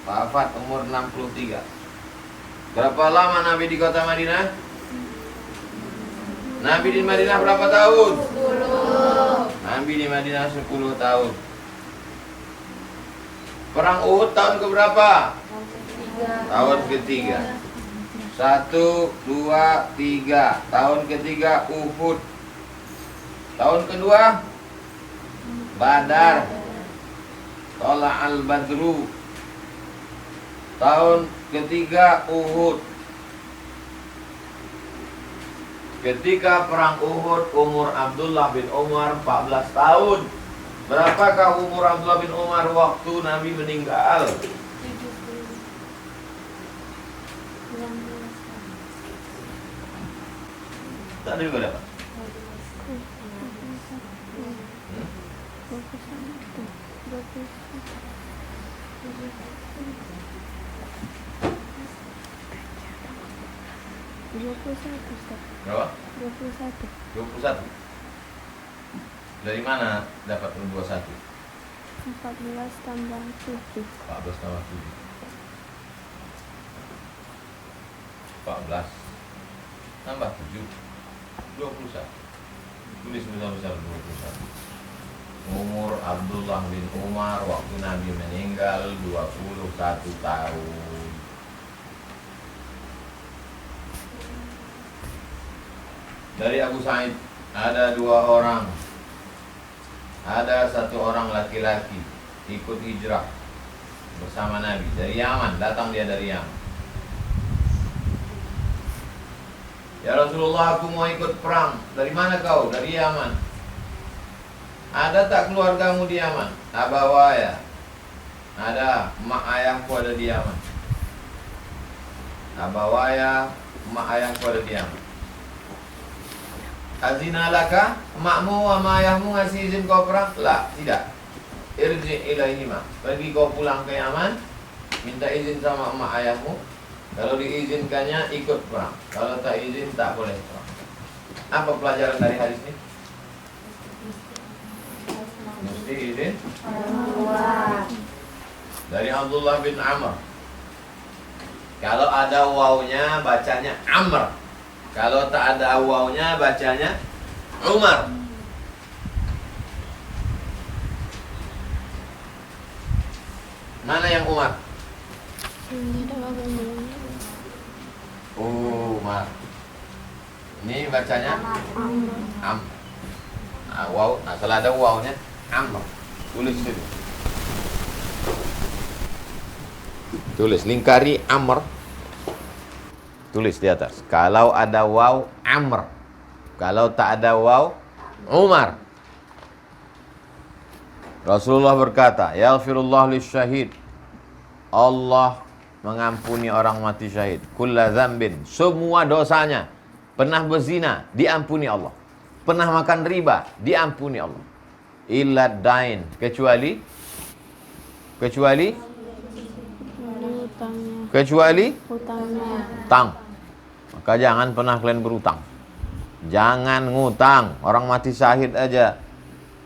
[SPEAKER 1] Wafat umur 63. Berapa lama Nabi di kota Madinah? Nabi di Madinah berapa tahun? 10. Nabi di Madinah 10 tahun. Perang Uhud tahun keberapa? Tahun ketiga. 1, 2, 3. Tahun ketiga Uhud. Tahun kedua Badar. Tala al-Badru. Tahun ketiga Uhud. Ketika perang Uhud umur Abdullah bin Umar 14 tahun. Berapakah umur Abdullah bin Umar waktu Nabi meninggal? Tak ada juga dapat. Berapa?
[SPEAKER 4] 21.
[SPEAKER 1] 21. Dari mana dapat 21?
[SPEAKER 4] 14 tambah 7.
[SPEAKER 1] 14 tambah 7. 14 tambah 7 21. Tulis besar-besar 21. Umur Abdullah bin Umar waktu Nabi meninggal 21 tahun. Dari Abu Sa'id ada 2 orang. Ada 1 orang laki-laki ikut hijrah bersama Nabi dari Yaman, datang dia dari Yaman. Ya Rasulullah, aku mau ikut perang. Dari mana kau? Dari Yaman. Ada tak keluargamu di Yaman? Abawaya. Ada, mak ayahku ada di Yaman. Abawaya, mak ayahku ada di Yaman. Azina laka, makmu sama ayahmu ngasih izin kau perang? La, tidak. Irji ilaihima. Pergi kau pulang ke Yaman, minta izin sama emak ayahmu. Kalau diizinkannya ikut perang. Kalau tak izin tak boleh perang. Apa pelajaran dari hadis ini? Mesti izin. Dari Abdullah bin Amr. Kalau ada wawnya bacanya Amr. Kalau tak ada wawnya bacanya Umar. Mana yang Umar? Umar. Ini bacanya Am. Nah, waw. Nah, kalau ada wawnya Amr. Tulis dulu. Tulis lingkari Amr. Tulis di atas. Kalau ada waw Amr. Kalau tak ada waw Umar. Rasulullah berkata, yaghfirullah lisyahid. Allah mengampuni orang mati syahid. Kulla dzambin, semua dosanya. Pernah berzina, diampuni Allah. Pernah makan riba, diampuni Allah. Illa dain, kecuali utang. Maka jangan pernah kalian berutang. Jangan ngutang. Orang mati syahid aja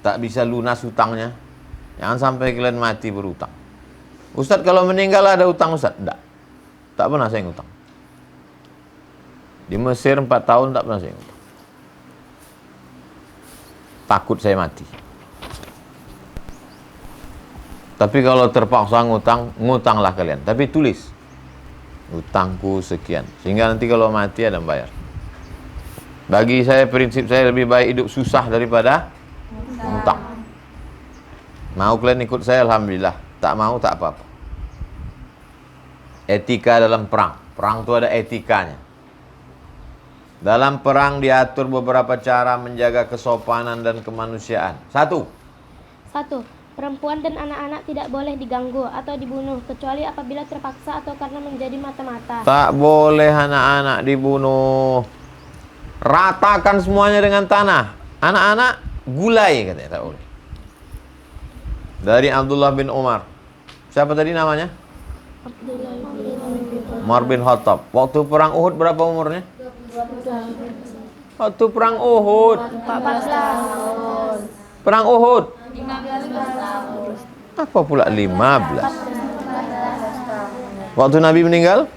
[SPEAKER 1] tak bisa lunas utangnya. Jangan sampai kalian mati berutang. Ustaz, kalau meninggal ada utang Ustaz? Tidak. Tak pernah saya ngutang. Di Mesir 4 tahun tak pernah saya ngutang. Takut saya mati. Tapi kalau terpaksa ngutang, ngutanglah kalian. Tapi tulis, utangku sekian. Sehingga nanti kalau mati ada yang bayar. Bagi saya, prinsip saya lebih baik hidup susah daripada utang. Mau kalian ikut saya, alhamdulillah. Tak mau, tak apa-apa. Etika dalam perang. Perang itu ada etikanya. Dalam perang diatur beberapa cara menjaga kesopanan dan kemanusiaan. 1.
[SPEAKER 3] 1. Perempuan dan anak-anak tidak boleh diganggu atau dibunuh kecuali apabila terpaksa atau karena menjadi mata-mata.
[SPEAKER 1] Tak boleh anak-anak dibunuh. Ratakan semuanya dengan tanah. Anak-anak gulai katanya, tak boleh. Dari Abdullah bin Umar. Siapa tadi namanya? Umar bin Khattab. Waktu perang Uhud berapa umurnya? Waktu perang Uhud
[SPEAKER 3] 14.
[SPEAKER 1] Perang Uhud 15. Apa pula 15? Waktu Nabi meninggal?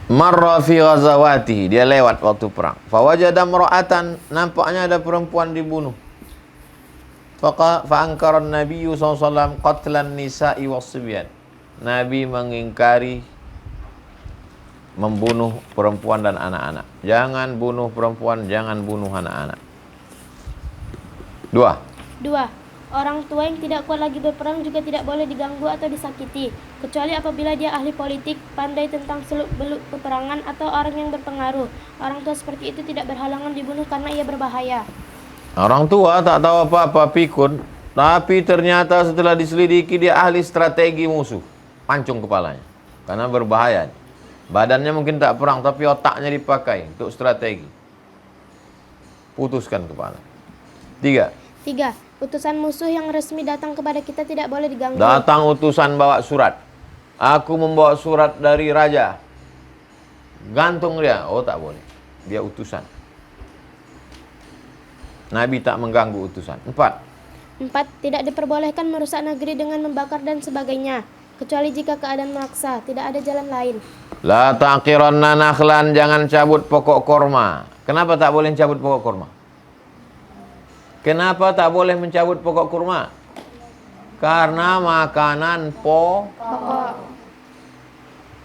[SPEAKER 1] Marra fi ghazawati, dia lewat waktu perang. Fawajada imra'atan, nampaknya ada perempuan dibunuh. Fa'ankara Nabi SAW qatlan nisa'i was-sibyan. Nabi mengingkari membunuh perempuan dan anak-anak. Jangan bunuh perempuan, jangan bunuh anak-anak. 2.
[SPEAKER 3] Orang tua yang tidak kuat lagi berperang juga tidak boleh diganggu atau disakiti, kecuali apabila dia ahli politik, pandai tentang seluk-beluk peperangan, atau orang yang berpengaruh. Orang tua seperti itu tidak berhalangan dibunuh karena ia berbahaya.
[SPEAKER 1] Orang tua tak tahu apa-apa, pikun, tapi ternyata setelah diselidiki dia ahli strategi musuh. Pancung kepalanya, karena berbahaya. Badannya mungkin tak perang, tapi otaknya dipakai untuk strategi. Putuskan kepala. 3.
[SPEAKER 3] 3. Utusan musuh yang resmi datang kepada kita tidak boleh diganggu.
[SPEAKER 1] Datang utusan bawa surat. Aku membawa surat dari raja. Gantung dia. Oh, tak boleh. Dia utusan. Nabi tak mengganggu utusan. 4.
[SPEAKER 3] Tidak diperbolehkan merusak negeri dengan membakar dan sebagainya, kecuali jika keadaan memaksa, tidak ada jalan lain.
[SPEAKER 1] La taqiranna nakhlan, jangan cabut pokok korma. Kenapa tak boleh cabut pokok korma? Kenapa tak boleh mencabut pokok kurma? Karena makanan pokok.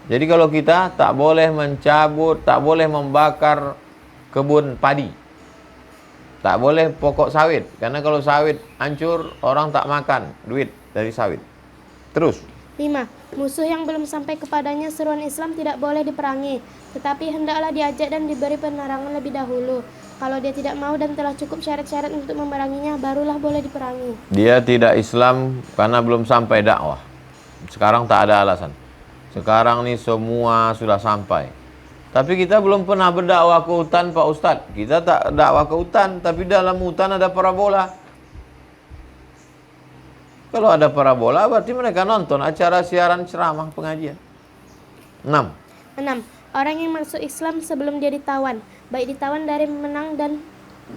[SPEAKER 1] Jadi kalau kita tak boleh mencabut, tak boleh membakar kebun padi. Tak boleh pokok sawit. Karena kalau sawit hancur, orang tak makan duit dari sawit. Terus.
[SPEAKER 3] 5. Musuh yang belum sampai kepadanya seruan Islam tidak boleh diperangi, tetapi hendaklah diajak dan diberi penerangan lebih dahulu. Kalau dia tidak mau dan telah cukup syarat-syarat untuk memeranginya, barulah boleh diperangi.
[SPEAKER 1] Dia tidak Islam karena belum sampai dakwah. Sekarang tak ada alasan. Sekarang ni semua sudah sampai. Tapi kita belum pernah berdakwah ke hutan, Pak Ustadz. Kita tak dakwah ke hutan, tapi dalam hutan ada parabola. Kalau ada parabola, berarti mereka nonton acara siaran ceramah pengajian. 6.
[SPEAKER 3] Orang yang masuk Islam sebelum dia ditawan, baik ditawan dari menang dan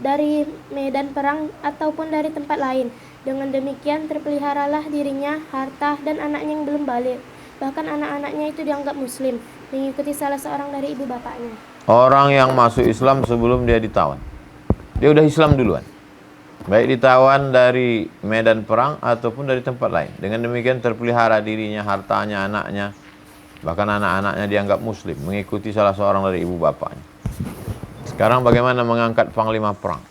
[SPEAKER 3] dari medan perang ataupun dari tempat lain. Dengan demikian terpeliharalah dirinya, harta, dan anaknya yang belum balik. Bahkan anak-anaknya itu dianggap muslim, mengikuti salah seorang dari ibu bapaknya.
[SPEAKER 1] Orang yang masuk Islam sebelum dia ditawan. Dia udah Islam duluan. Baik ditawan dari medan perang ataupun dari tempat lain. Dengan demikian terpelihara dirinya, hartanya, anaknya. Bahkan anak-anaknya dianggap muslim, mengikuti salah seorang dari ibu bapaknya. Sekarang bagaimana mengangkat panglima perang?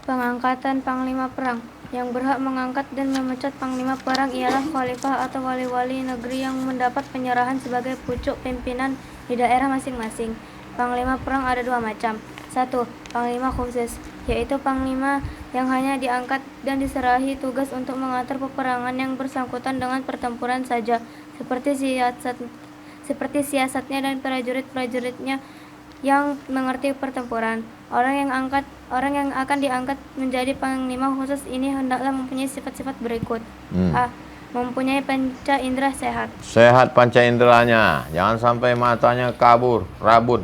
[SPEAKER 4] Pengangkatan panglima perang. Yang berhak mengangkat dan memecat panglima perang ialah khalifah atau wali-wali negeri yang mendapat penyerahan sebagai pucuk pimpinan di daerah masing-masing. Panglima perang ada 2 macam. 1. Panglima khusus, yaitu panglima yang hanya diangkat dan diserahi tugas untuk mengatur peperangan yang bersangkutan dengan pertempuran saja, seperti siasatnya dan prajurit-prajuritnya yang mengerti pertempuran. Orang yang akan diangkat menjadi panglima khusus ini hendaklah mempunyai sifat-sifat berikut. A. Mempunyai panca indera sehat.
[SPEAKER 1] Sehat panca inderanya, jangan sampai matanya kabur, rabun.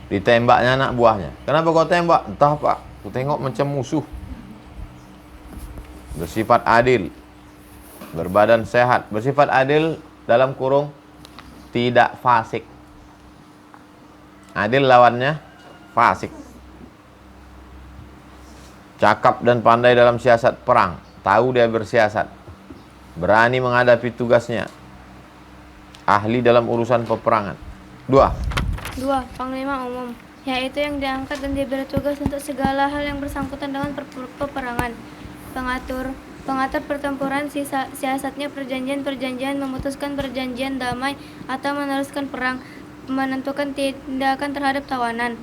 [SPEAKER 1] Ditembaknya anak buahnya. Kenapa kau tembak? Entah Pak, aku tengok macam musuh. Bersifat adil, berbadan sehat. Bersifat adil dalam kurung tidak fasik. Adil lawannya fasik. Cakap dan pandai dalam siasat perang. Tahu dia bersiasat. Berani menghadapi tugasnya. Ahli dalam urusan peperangan. 2.
[SPEAKER 2] 2. Panglima umum, yaitu yang diangkat dan diberi tugas untuk segala hal yang bersangkutan dengan peperangan. Pengatur pertempuran, siasatnya perjanjian-perjanjian, memutuskan perjanjian damai atau meneruskan perang, menentukan tindakan terhadap tawanan,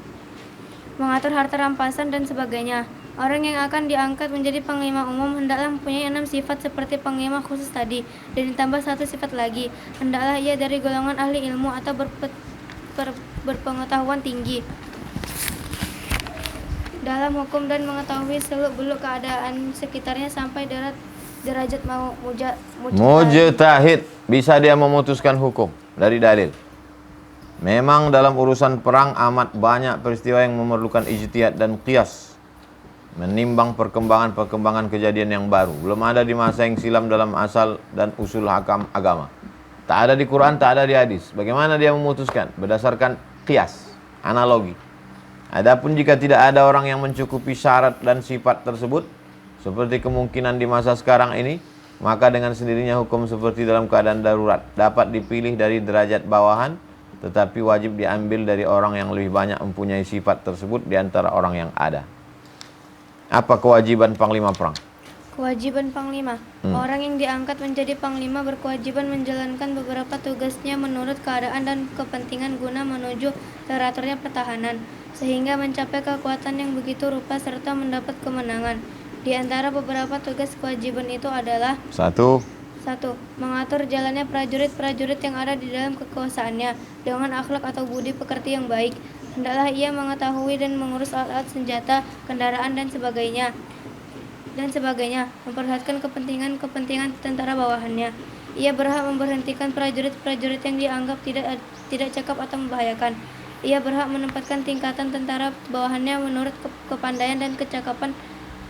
[SPEAKER 2] mengatur harta rampasan dan sebagainya. Orang yang akan diangkat menjadi panglima umum hendaklah mempunyai 6 sifat seperti panglima khusus tadi, dan ditambah 1 sifat lagi, hendaklah ia dari golongan ahli ilmu atau berpengetahuan tinggi dalam hukum dan mengetahui seluk-beluk keadaan sekitarnya sampai derajat
[SPEAKER 1] Mujtahid, bisa dia memutuskan hukum dari dalil. Memang dalam urusan perang amat banyak peristiwa yang memerlukan ijtihad dan qiyas, menimbang perkembangan kejadian yang baru, belum ada di masa yang silam dalam asal dan usul hakam agama. Tak ada di Quran, tak ada di hadis. Bagaimana dia memutuskan? Berdasarkan qiyas, analogi. Adapun jika tidak ada orang yang mencukupi syarat dan sifat tersebut, seperti kemungkinan di masa sekarang ini, maka dengan sendirinya hukum seperti dalam keadaan darurat dapat dipilih dari derajat bawahan, tetapi wajib diambil dari orang yang lebih banyak mempunyai sifat tersebut di antara orang yang ada. Apa kewajiban panglima perang?
[SPEAKER 2] Kewajiban panglima. Orang yang diangkat menjadi panglima berkewajiban menjalankan beberapa tugasnya menurut keadaan dan kepentingan guna menuju teraturnya pertahanan, sehingga mencapai kekuatan yang begitu rupa serta mendapat kemenangan. Di antara beberapa tugas kewajiban itu adalah
[SPEAKER 1] 1.
[SPEAKER 2] Mengatur jalannya prajurit-prajurit yang ada di dalam kekuasaannya dengan akhlak atau budi pekerti yang baik. Hendaklah ia mengetahui dan mengurus alat-alat senjata, kendaraan dan sebagainya, memperhatikan kepentingan tentara bawahannya. Ia berhak memberhentikan prajurit-prajurit yang dianggap tidak cakap atau membahayakan. Ia berhak menempatkan tingkatan tentara bawahannya menurut kepandaian dan kecakapan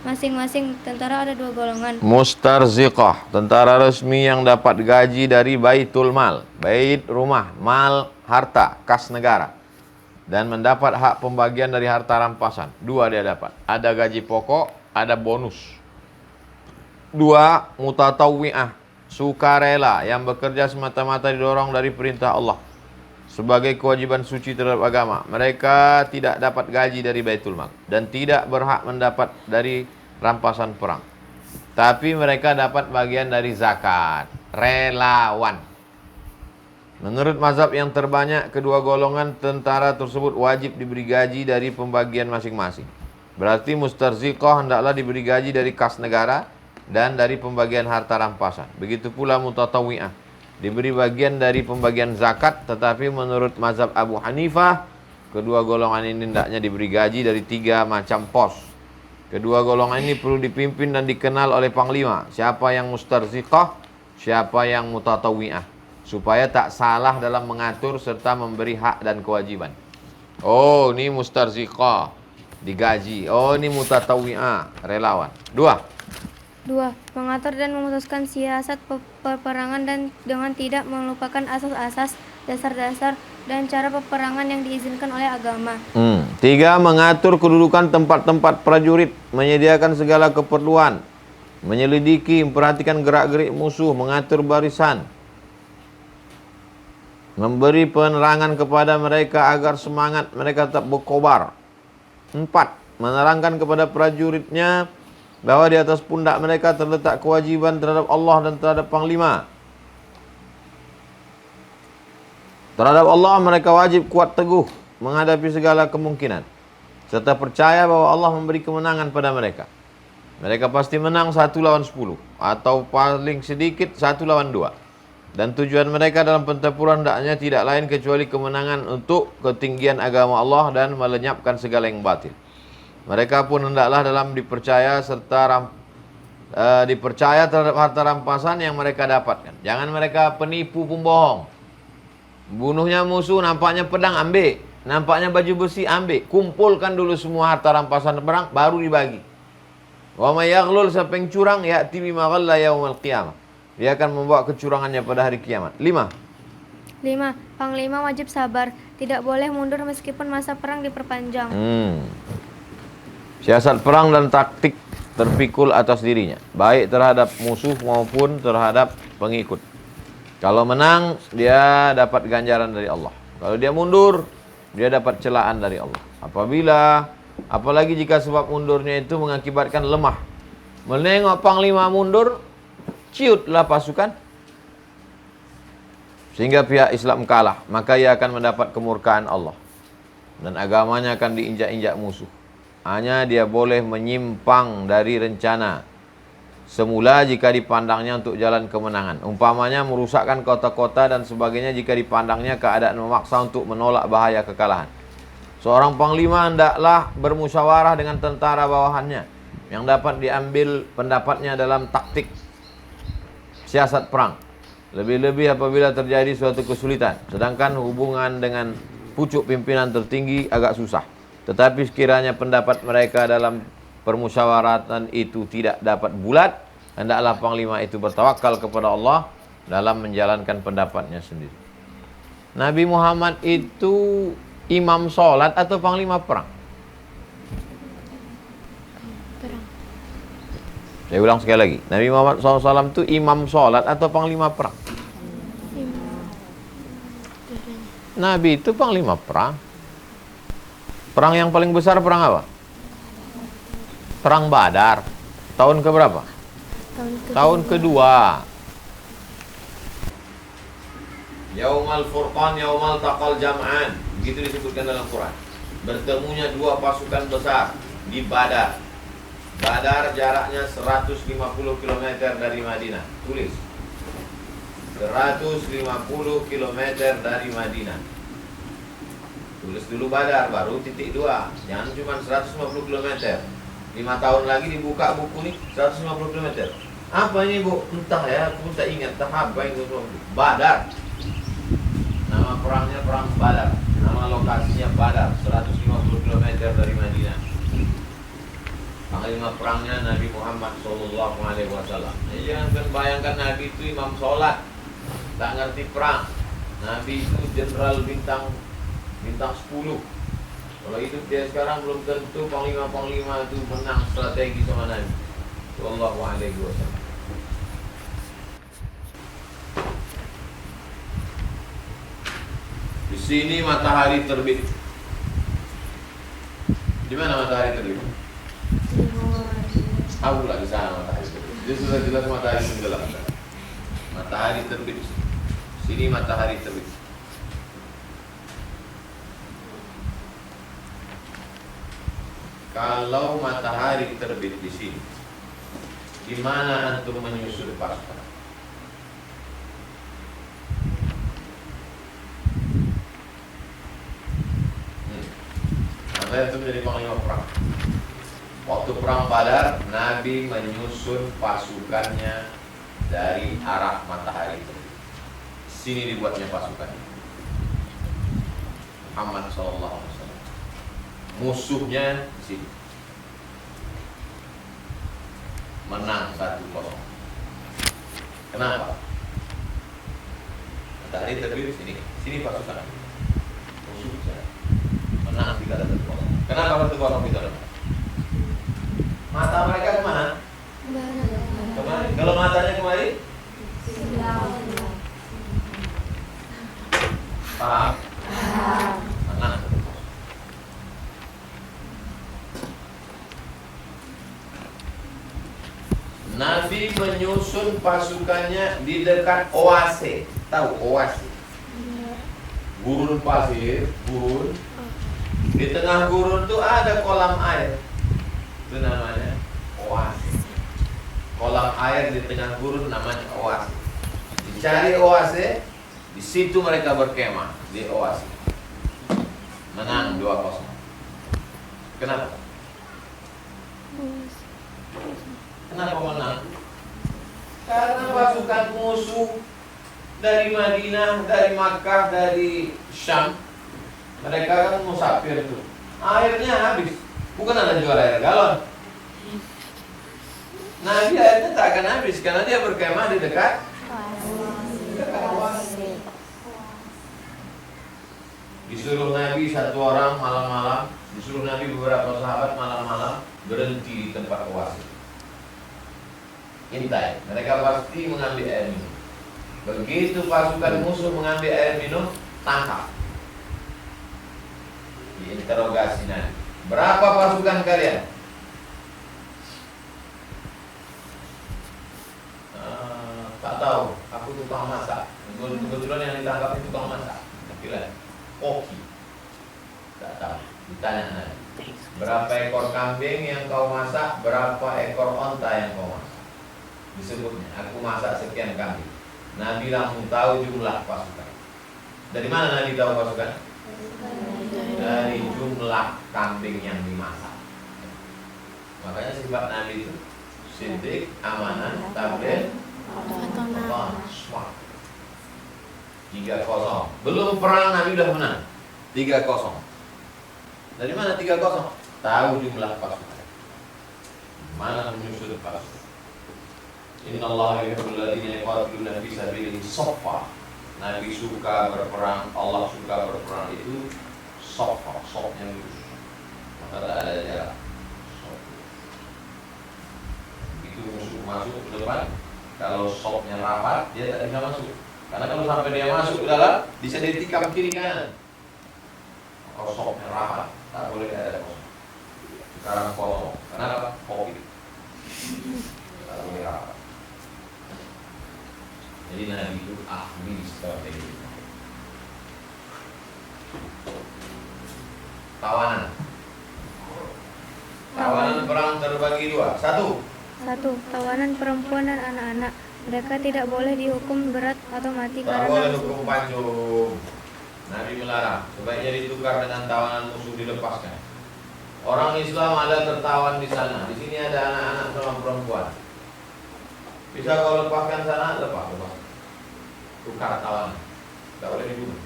[SPEAKER 2] masing-masing. Tentara ada 2 golongan.
[SPEAKER 1] Mustarziqah, tentara resmi yang dapat gaji dari baitul mal, bait rumah, mal harta kas negara, dan mendapat hak pembagian dari harta rampasan. 2 dia dapat, ada gaji pokok, ada bonus. 2. Mutatawwi'ah, sukarela yang bekerja semata-mata didorong dari perintah Allah sebagai kewajiban suci terhadap agama. Mereka tidak dapat gaji dari baitul mal dan tidak berhak mendapat dari rampasan perang, tapi mereka dapat bagian dari zakat. Relawan. Menurut mazhab yang terbanyak, kedua golongan tentara tersebut wajib diberi gaji dari pembagian masing-masing. Berarti mustarziqah hendaklah diberi gaji dari kas negara dan dari pembagian harta rampasan. Begitu pula mutatawwi'ah, diberi bagian dari pembagian zakat, tetapi menurut mazhab Abu Hanifah, kedua golongan ini hendaknya diberi gaji dari 3 macam pos. Kedua golongan ini perlu dipimpin dan dikenal oleh panglima, siapa yang mustarziqah, siapa yang mutatawwi'ah, supaya tak salah dalam mengatur serta memberi hak dan kewajiban. Oh, ini mustarziqah, digaji. Oh, ini mutatawwi'ah, relawan. 2.
[SPEAKER 2] Mengatur dan memutuskan siasat peperangan dan dengan tidak melupakan asas-asas, dasar-dasar, dan cara peperangan yang diizinkan oleh agama.
[SPEAKER 1] 3. Mengatur kedudukan tempat-tempat prajurit, menyediakan segala keperluan, menyelidiki, memperhatikan gerak-gerik musuh, mengatur barisan, memberi penerangan kepada mereka agar semangat mereka tetap berkobar. 4. Menerangkan kepada prajuritnya bahwa di atas pundak mereka terletak kewajiban terhadap Allah dan terhadap panglima. Terhadap Allah mereka wajib kuat teguh menghadapi segala kemungkinan, serta percaya bahwa Allah memberi kemenangan pada mereka. Mereka pasti menang 1 lawan 10, atau paling sedikit 1 lawan 2. Dan tujuan mereka dalam pertempuran hendaknya tidak lain kecuali kemenangan untuk ketinggian agama Allah dan melenyapkan segala yang batil. Mereka pun hendaklah dalam dipercaya serta dipercaya terhadap harta rampasan yang mereka dapatkan. Jangan mereka penipu pembohong. Bunuhnya musuh, nampaknya pedang ambil, nampaknya baju besi ambil. Kumpulkan dulu semua harta rampasan perang, baru dibagi. Wa may yaghlul, siapa yang curang, ya'ti bima ghalla yaumal qiyamah, dia akan membawa kecurangannya pada hari kiamat. 5.
[SPEAKER 2] Panglima wajib sabar, tidak boleh mundur meskipun masa perang diperpanjang.
[SPEAKER 1] Siasat perang dan taktik terpikul atas dirinya, baik terhadap musuh maupun terhadap pengikut. Kalau menang, dia dapat ganjaran dari Allah. Kalau dia mundur, dia dapat celaan dari Allah. Apalagi jika sebab mundurnya itu mengakibatkan lemah. Menengok panglima mundur, ciutlah pasukan, sehingga pihak Islam kalah. Maka ia akan mendapat kemurkaan Allah, dan agamanya akan diinjak-injak musuh. Hanya dia boleh menyimpang dari rencana semula jika dipandangnya untuk jalan kemenangan. Umpamanya merusakkan kota-kota dan sebagainya jika dipandangnya keadaan memaksa untuk menolak bahaya kekalahan. Seorang panglima hendaklah bermusyawarah dengan tentara bawahannya yang dapat diambil pendapatnya dalam taktik siasat perang. Lebih-lebih apabila terjadi suatu kesulitan. Sedangkan hubungan dengan pucuk pimpinan tertinggi agak susah. Tetapi sekiranya pendapat mereka dalam permusyawaratan itu tidak dapat bulat, hendaklah panglima itu bertawakal kepada Allah dalam menjalankan pendapatnya sendiri. Nabi Muhammad itu imam sholat atau panglima perang? Saya ulang sekali lagi. Nabi Muhammad SAW itu imam sholat atau panglima perang? Nabi itu panglima perang. Perang yang paling besar perang apa? Perang Badar. Tahun keberapa? Tahun kedua. Yaumal Furqan, Yaumal Taqal Jam'an. Begitu disebutkan dalam Quran. Bertemunya dua pasukan besar di Badar. Badar jaraknya 150 km dari Madinah. Tulis 150 km dari Madinah. Tulis dulu Badar, baru titik 2. Jangan cuma 150 km. 5 tahun lagi dibuka buku nih 150 km. Apa ini Bu? Entah ya, aku tak ingat. Entah apa itu. Badar. Nama perangnya perang Badar. Nama lokasinya Badar, 150 km dari Madinah. Panglima perangnya Nabi Muhammad SAW. Jangan bayangkan Nabi itu imam sholat, tak ngerti perang. Nabi itu jenderal bintang 10. Kalau hidup dia sekarang belum tentu panglima-panglima itu menang strategi sama Nabi Sallallahu Alaihi Wasallam. Di sini matahari terbit. Di mana matahari terbit? Tahu lah di sana matahari terbit. Dia sudah jelas matahari tenggelam. Matahari terbit. Sini matahari terbit. Kalau matahari terbit di sini, di mana antum menyusul pasukan? Anda itu menjadi panglima perang. Waktu perang Badar, Nabi menyusun pasukannya dari arah matahari terbit. Sini dibuatnya pasukannya. Muhammad SAW. Musuhnya di sini. Menang 1-0. Kenapa? Matahari terbit di sini. Sini pasukan. Musuh di sana. Menang 3-0. Kenapa 1-0 kita menang? Mata mereka kemana? Kemari. Kalau matanya kemari? Paham? Menang. Nabi menyusun pasukannya di dekat oase. Tahu oase? Gurun pasir, gurun. Di tengah gurun itu ada kolam air. Itu namanya oase. Kolam air di tengah gurun namanya oase. Dicari oase, di situ mereka berkemah di oase. Menang 2-0. Kenapa? Kenapa menang? Karena pasukan musuh dari Madinah, dari Makkah, dari Syam, mereka kan musafir tuh. Airnya habis. Bukan ada jual air galon. Nabi airnya tak akan habis karena dia berkemah di dekat oase. Disuruh Nabi satu orang malam-malam, disuruh Nabi beberapa sahabat malam-malam berhenti di tempat oase. Intai, mereka pasti mengambil air minum. Begitu pasukan musuh mengambil air minum, tangkap. Diinterogasi Nabi. Berapa pasukan kalian? Tak tahu. Aku tukang masak. Kebetulan yang ditangkap itu tukang masak. Kira koki. Tak tahu. Ditanya Nabi. Berapa ekor kambing yang kau masak? Berapa ekor onta yang kau masak? Disebutnya. Aku masak sekian kambing. Nabi langsung tahu jumlah pasukan. Dari mana Nabi tahu pasukan? Dari jumlah kambing yang dimasak. Makanya sifat Nabi itu siddiq, amanah, tabligh, smart. 3-0. Belum perang Nabi udah menang. 3-0. Dari mana 3-0? Tahu jumlah pasukan. Mana menyusun pasukan? Innallaha yuhibbul ladzina yuqatiluna fi sabilihi shaffa. Nabi suka berperang, Allah suka berperang itu shaffa, shafnya lurus. Maka tak ada jarak. Begitu musuh masuk ke depan, kalau shafnya rapat, dia tak bisa masuk. Karena kalau sampai dia masuk ke dalam, bisa ditikam kiri kanan. Kalau shafnya rapat, tak boleh ada kosong. Sekarang kosong. Kenapa? Covid. Tak boleh rapat. Jadi Nabi itu ahli strategi. Tawanan. Tawanan perang terbagi dua. Satu.
[SPEAKER 2] Tawanan perempuan dan anak-anak. Mereka tidak boleh dihukum berat atau mati
[SPEAKER 1] Tak
[SPEAKER 2] karena
[SPEAKER 1] boleh hukum pancung. Nabi melarang. Sebaiknya ditukar dengan tawanan musuh, dilepaskan. Orang Islam ada tertawan di sana. Di sini ada anak-anak sama perempuan. Bisa kau lepaskan sana, lepas. Tukar tawanan. Tak boleh dibunuh.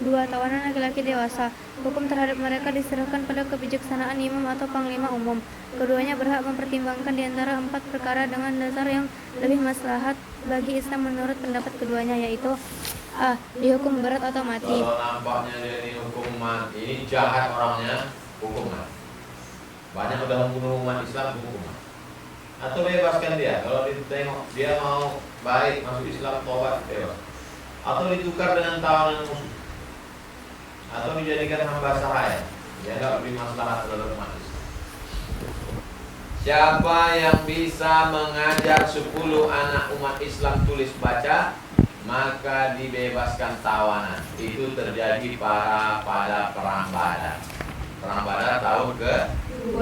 [SPEAKER 1] Dua.
[SPEAKER 2] Tawanan laki-laki dewasa. Hukum terhadap mereka diserahkan pada kebijaksanaan imam atau panglima umum. Keduanya berhak mempertimbangkan di antara 4 perkara dengan dasar yang lebih maslahat bagi Islam menurut pendapat keduanya, yaitu A. Dihukum berat atau mati.
[SPEAKER 1] Kalau nampaknya dia ini hukum mati, ini jahat orangnya, hukum mati. Banyak udah membunuh umat Islam, hukum mati. Atau bebaskan dia. Kalau ditengok dia mau baik masuk Islam, tobat, bebas. Atau ditukar dengan tawanan musuh. Atau dijadikan hamba sahaya. Dia nggak lebih maslahat terhadap umat Islam. Siapa yang bisa mengajar 10 anak umat Islam tulis baca, maka dibebaskan tawanan. Itu terjadi pada perang Badar. Perang Badar tahun ke-2.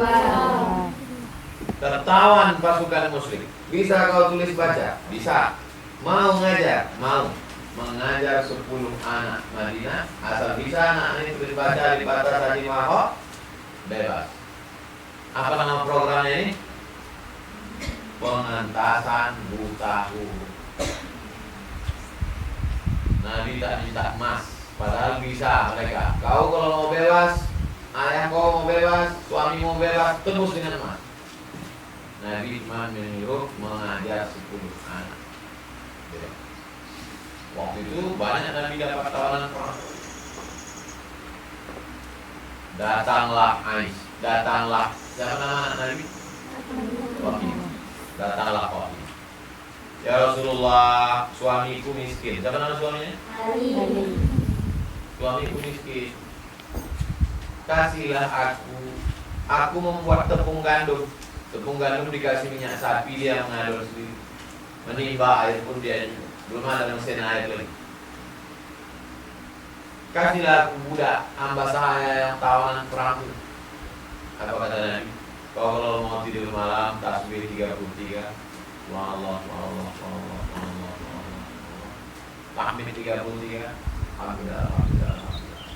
[SPEAKER 1] Tertawan pasukan muslim. Bisa kau tulis baca? Bisa. Mau ngajar? Mau. Mengajar 10 anak Madinah. Asal bisa anak ini tulis baca di batas Haji Mahok, bebas. Apa nama programnya ini? Pengentasan buta huruf. Nabi tak minta emas, padahal bisa mereka. Kau kalau mau bebas, ayah kau mau bebas, suami mau bebas, tebus dengan emas. Nabi cuma menyuruh mengajar 10 anak. Waktu itu banyak Nabi dapat tawanan perang. Datanglah Ais, datanglah siapa nama anak Nabi? Wahid. Datanglah Wahid. Ya Rasulullah, suamiku miskin. Siapa nama suaminya? Ali. Suamiku miskin. Kasihlah aku membuat tepung gandum. Tepung gandum dikasih minyak sapi, dia mengaduk sendiri. Menimba air pun dia juga. Belum ada mesin air lagi. Kasihlah aku budak hamba sahaya yang tawanan perang itu. Apa kata Nabi? Kau kalau mau tidur malam tasbih 33. Subhanallah, subhanallah, subhanallah, subhanallah, subhanallah. Tahmid 33. Alhamdulillah, alhamdulillah, alhamdulillah.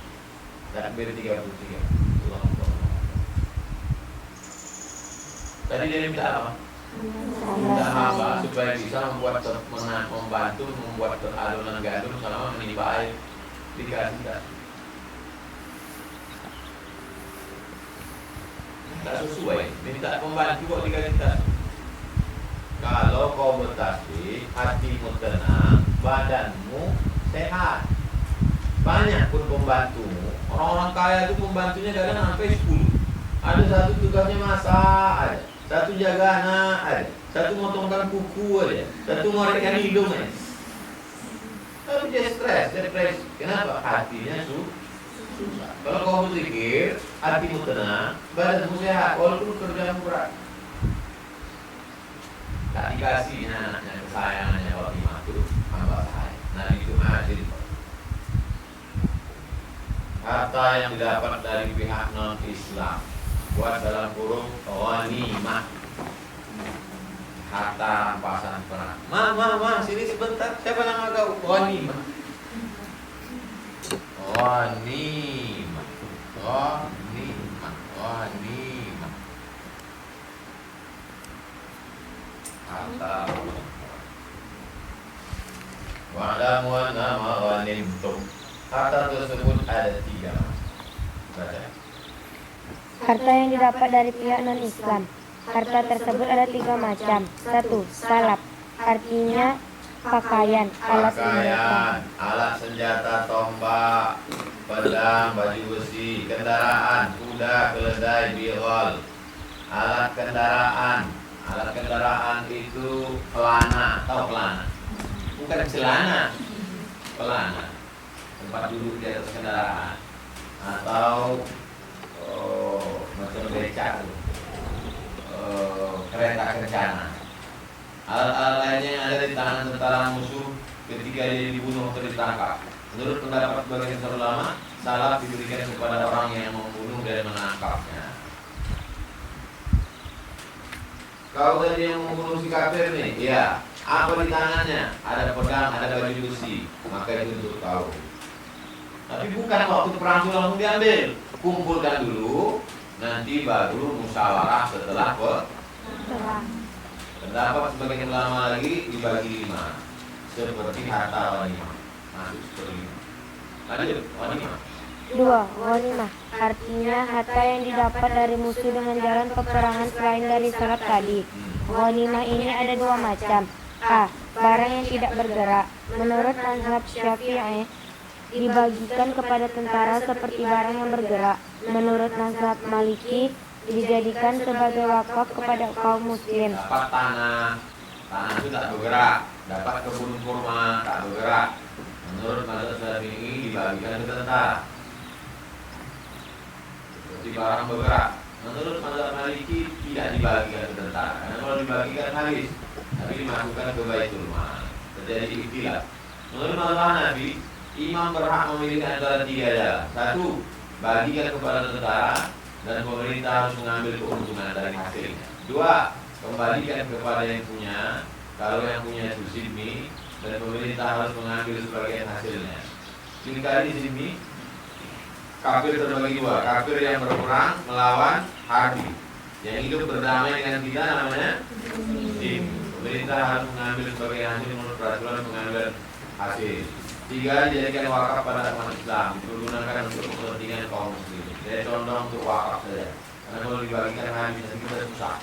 [SPEAKER 1] Takbir 33. Allah. Tadi dia minta apa? Minta hamba supaya bisa membantu membuat adonan gandum selama menimba air. Dikasih. Tak sesuai, minta pembantu kok dikasih tak. Kalau kau bertasbih, hatimu tenang, badanmu sehat. Banyak pun pembantumu. Orang-orang kaya itu pembantunya kadang sampai 10. Ada satu tugasnya masak aja, satu jaga anak aja, satu motongkan kuku aja, satu ngorekkan hidung aja. Lalu dia stres, depresi. Kenapa? Hatinya susah. Kalau kau berzikir, hatimu tenang, badanmu sehat, walaupun kerjamu berat. Tak dikasih anaknya kesayangannya Fatimah itu hamba saya. Nabi itu adil. Harta yang didapat dari pihak non-Islam buat dalam kurung ghanimah, harta rampasan perang. Ma, sini sebentar. Siapa nama kau? Ghanimah. Ghanimah. Harta. Wa'lamu anna ma ghanimtum. Harta tersebut ada 3. Baca.
[SPEAKER 3] Harta yang didapat dari pihak non-Islam. Harta tersebut ada 3 macam. 1. Salab, artinya pakaian, alat senjata.
[SPEAKER 1] Alat senjata, tombak, pedang, baju besi, kendaraan, kuda, keledai, bihol. Alat kendaraan itu pelana, tahu pelana? Bukan celana, pelana. Tempat duduk di atas kendaraan atau macam becak, kereta kencana. Alat-alat lainnya yang ada di tangan tentara musuh ketika dia dibunuh atau ditangkap. Menurut pendapat sebagian ulama, salab diberikan kepada orang yang membunuh dan menangkapnya. Kau tadi yang membunuh si kafir nih, iya. Apa di tangannya? Ada pedang, ada baju besi. Maka itu untuk kau. Tapi bukan waktu perang langsung diambil. Kumpulkan dulu, nanti baru musyawarah setelah perang. Pendapat sebagian ulama lagi dibagi 5, seperti harta ghanimah. Masuk seperti 5. Lanjut, ghanimah.
[SPEAKER 3] 2. Ghanimah, artinya harta yang didapat dari musuh dengan jalan peperangan selain dari salab tadi. Ghanimah ini ada 2 macam. A. Barang yang tidak bergerak. Menurut mazhab Syafi'i, dibagikan kepada tentara seperti barang yang bergerak. Menurut mazhab Maliki, dijadikan sebagai wakaf kepada kaum muslim.
[SPEAKER 1] Dapat tanah itu tak bergerak. Dapat kebun kurma tak bergerak. Menurut mazhab Syafi'i dibagikan ke tentara. Seperti barang bergerak. Menurut mazhab Maliki tidak dibagikan ke tentara. Karena kalau dibagikan habis, tapi dimasukkan ke Baitul Mal. Terjadi ikhtilaf. Menurut mazhab Hanafi, imam berhak memilih antara 3 jalan. 1. Bagikan kepada tentara dan pemerintah harus mengambil keuntungan dari hasilnya. 2. Kembalikan kepada yang punya. Kalau yang punya itu zimmi, dan pemerintah harus mengambil sebagian hasilnya. Seringkali zimmi kafir terbagi 2. Kafir yang berperang melawan harbi. Yang hidup berdamai dengan kita namanya zimmi. Pemerintah harus mengambil sebagian hasil menurut peraturan pengambilan hasil. 3. Dijadikan wakaf pada umat Islam, digunakan untuk kepentingan kaum muslim. Saya contoh untuk wakaf saja. Karena kalau dibagikan habis nanti kita susah.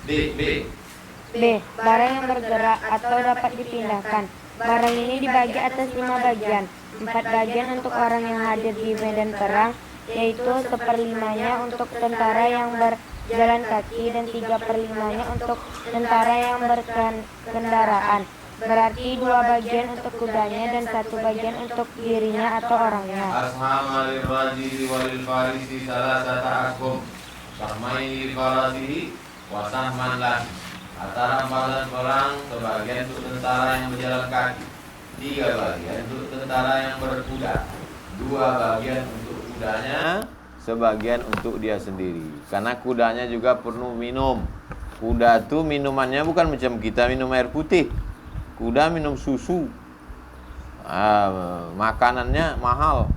[SPEAKER 1] B.
[SPEAKER 3] Barang yang bergerak atau dapat dipindahkan. Barang ini dibagi atas 5 bagian. 4 bagian untuk orang yang hadir di medan perang, yaitu 1/5-nya untuk tentara yang berjalan kaki dan 3/5-nya untuk tentara yang berkendaraan. Berarti 2 bagian untuk kudanya dan 1 bagian untuk dirinya atau orangnya.
[SPEAKER 1] Ashama lirrajili walil farisi salasata ashum. Sahmaini lil farasihi wa sahman lah. Harta rampasan perang sebagian untuk tentara yang berjalan kaki, 3 bagian untuk tentara yang berkuda, 2 bagian untuk kudanya, sebagian untuk dia sendiri. Karena kudanya juga perlu minum. Kuda tuh minumannya bukan macam kita minum air putih. Kuda minum susu. Makanannya mahal.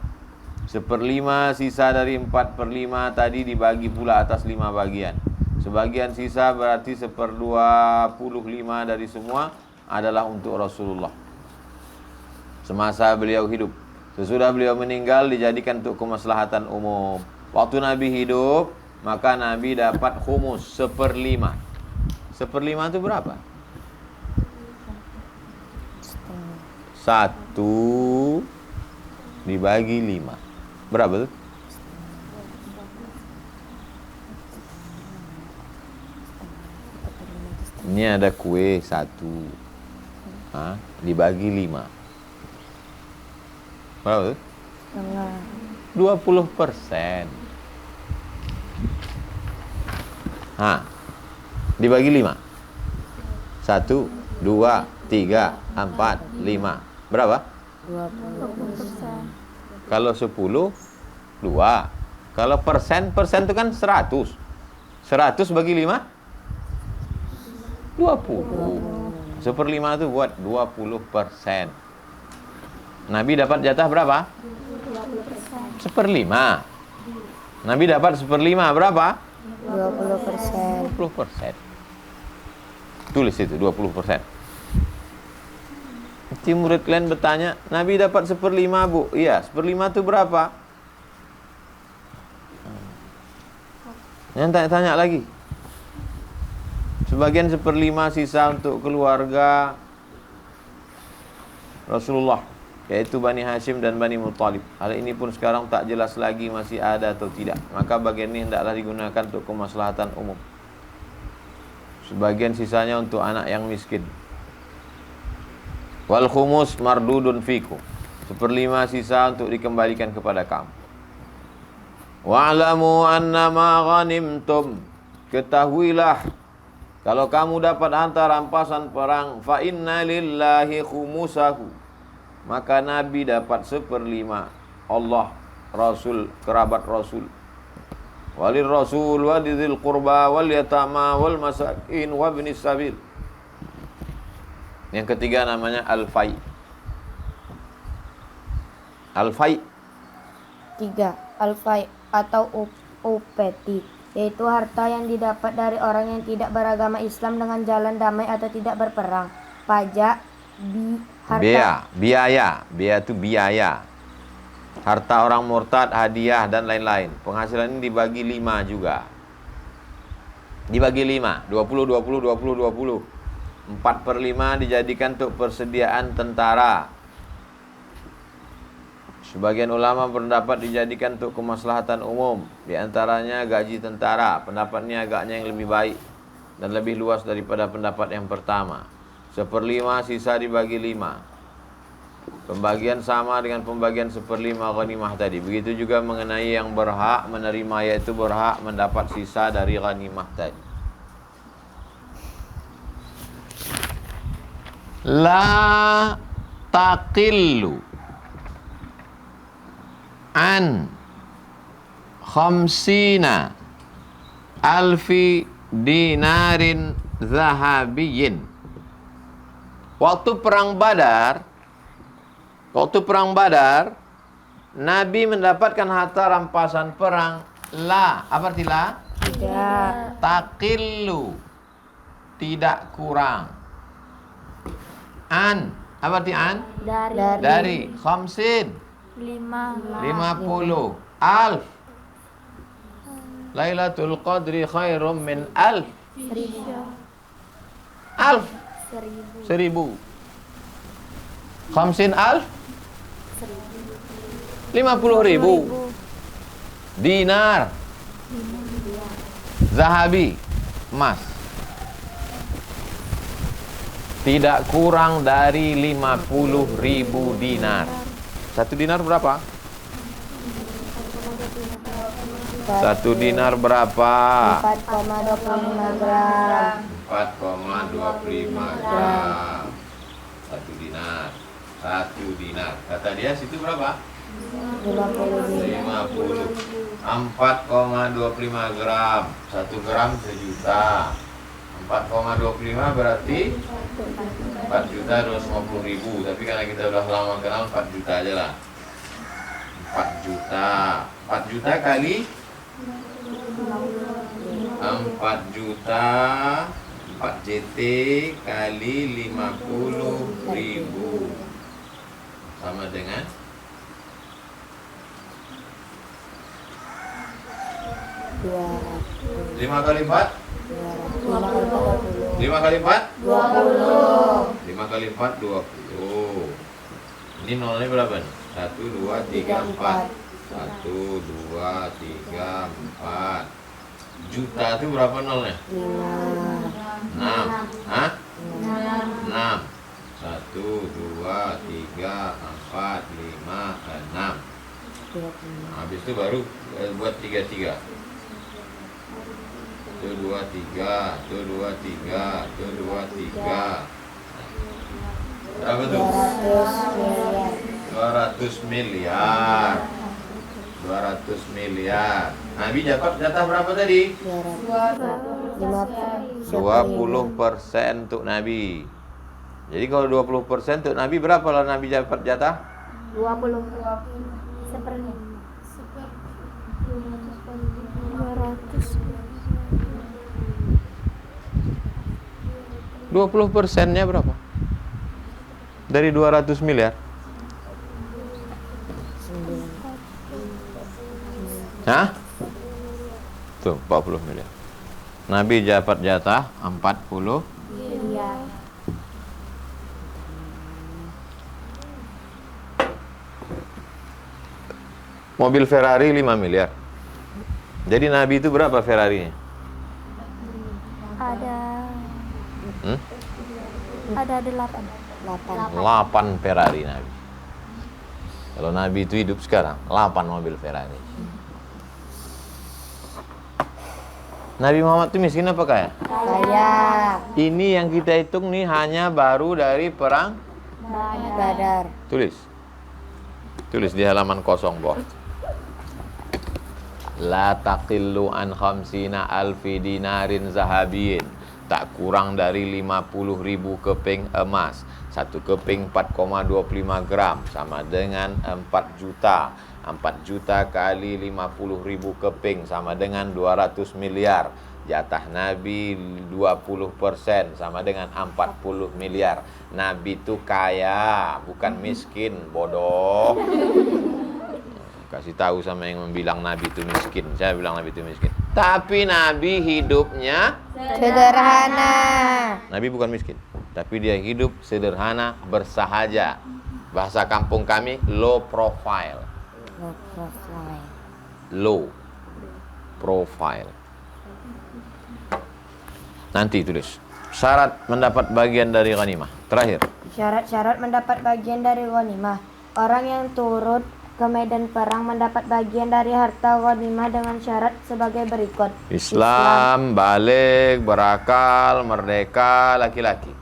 [SPEAKER 1] 1/5 sisa dari 4/5 tadi dibagi pula atas 5 bagian. Sebagian sisa berarti 1/25 dari semua adalah untuk Rasulullah semasa beliau hidup. Sesudah beliau meninggal dijadikan untuk kemaslahatan umum. Waktu Nabi hidup, maka Nabi dapat khumus 1/5. 1/5 itu berapa? 1 dibagi 5. Berapa tuh? Ini ada kue 1. Dibagi 5. Berapa tuh? 20%. Dibagi 5. 1, 2, 3, 4, 5. Berapa?
[SPEAKER 2] 20%.
[SPEAKER 1] Kalau 10, 2. Kalau persen itu kan 100. 100 bagi 5? 20. 1/5 itu buat 20%. Nabi dapat jatah berapa? 1/5. Nabi dapat 1/5 berapa?
[SPEAKER 3] 20%.
[SPEAKER 1] 20%. Tulis itu 20%. Nanti murid kalian bertanya, Nabi dapat 1/5 bu? Iya, 1/5 itu berapa? Yang tanya lagi. Sebagian 1/5 sisa untuk keluarga Rasulullah, yaitu Bani Hashim dan Bani Muttalib. Hal ini pun sekarang tak jelas lagi masih ada atau tidak. Maka bagian ini hendaklah digunakan untuk kemaslahatan umum. Sebagian sisanya untuk anak yang miskin. Wal khumus mardudun fikum. 1/5 sisa untuk dikembalikan kepada kamu. Wa'lamu annama ghanimtum. Ketahuilah, kalau kamu dapat harta rampasan perang, fa inna lillahi khumusahu, maka Nabi dapat 1/5. Allah, Rasul, kerabat Rasul. Walir Rasul walidil qurba wal yatama wal masakin wa ibnis sabil. Yang ketiga namanya al-fai. Al-fai
[SPEAKER 3] 3. Al-fai atau upeti, yaitu harta yang didapat dari orang yang tidak beragama Islam dengan jalan damai atau tidak berperang. Pajak, harta.
[SPEAKER 1] biaya itu biaya. Harta orang murtad, hadiah dan lain-lain. Penghasilan ini dibagi 5 juga. Dibagi 5, 20, 20, 20, 20. 4/5 dijadikan untuk persediaan tentara. Sebagian ulama berpendapat dijadikan untuk kemaslahatan umum, di antaranya gaji tentara. Pendapat ini agaknya yang lebih baik dan lebih luas daripada pendapat yang pertama. 1/5 sisa dibagi 5. Pembagian sama dengan pembagian 1/5 ghanimah tadi. Begitu juga mengenai yang berhak menerima, yaitu berhak mendapat sisa dari ghanimah tadi. La taqillu an khamsina alfi dinarin zahabiyin. Waktu perang Badar, Nabi mendapatkan harta rampasan perang. La, apa arti la?
[SPEAKER 3] Tidak.
[SPEAKER 1] Taqillu, tidak kurang. An, apa arti an? Dari khamsin, 50. Alf, Lailatul Qadri khairum min alf. Alf, 1000. Khamsin alf, 50.000. Dinar, zahabi, emas, tidak kurang dari 50.000 dinar. 1 dinar berapa? 1 dinar berapa?
[SPEAKER 3] 4,25 gram.
[SPEAKER 1] 4,25 gram. 1 dinar. 1 dinar. Kata dia situ berapa? 50. 4,25 gram. 1 gram 1 juta. 4,25 berarti 4.250.000. Tapi karena kita udah lama kenal, 4 juta aja lah. 4 juta. 4 juta kali 4 juta 4 JT kali 50.000 sama dengan 5 kali 4 5 kali 4 20. 5 kali 4 20. Ini nolnya berapa nih? 1, 2, 3, 4. 1, 2, 3, 4. Juta itu berapa nolnya? 6. Hah? 6. 1, 2, 3, 4, 5, 6. Habis itu baru buat 33. Itu 23, itu 23, itu 23. Berapa tuh? 200 miliar. 200 miliar. Nabi dapat jatah berapa tadi? 20% untuk Nabi. Jadi kalau 20% untuk Nabi, berapa lah Nabi dapat jatah?
[SPEAKER 3] 20.
[SPEAKER 1] 20%-nya berapa? Dari 200 miliar. Hah? Tuh, 40 miliar. Nabi dapat jatah 40
[SPEAKER 3] Miliar.
[SPEAKER 1] Mobil Ferrari 5 miliar. Jadi Nabi itu berapa Ferrarinya?
[SPEAKER 3] Ada 8.
[SPEAKER 1] 8 Ferrari Nabi. Kalau Nabi itu hidup sekarang, 8 mobil Ferrari. Nabi Muhammad itu miskin apa kaya?
[SPEAKER 3] Kaya.
[SPEAKER 1] Ini yang kita hitung nih hanya baru dari perang
[SPEAKER 3] Badar.
[SPEAKER 1] Tulis di halaman kosong bawah. La taqillu an khamsina alfi dinarin zahabiyin. Tak kurang dari 50.000 keping emas. Satu keping 4,25 gram sama dengan 4 juta. 4 juta kali 50.000 keping sama dengan 200 miliar. Jatah Nabi 20% sama dengan 40 miliar. Nabi itu kaya, bukan miskin, bodoh. Kasih tahu sama yang bilang Nabi itu miskin. Saya bilang Nabi itu miskin. Tapi Nabi hidupnya
[SPEAKER 3] Sederhana.
[SPEAKER 1] Nabi bukan miskin, tapi dia hidup sederhana, bersahaja. Bahasa kampung kami, low profile. Low profile. Nanti tulis. Syarat mendapat bagian dari ghanimah. Terakhir.
[SPEAKER 3] Syarat-syarat mendapat bagian dari ghanimah. Orang yang turut ke medan perang mendapat bagian dari harta ghanimah dengan syarat sebagai berikut.
[SPEAKER 1] Islam, balik, berakal, merdeka, laki-laki.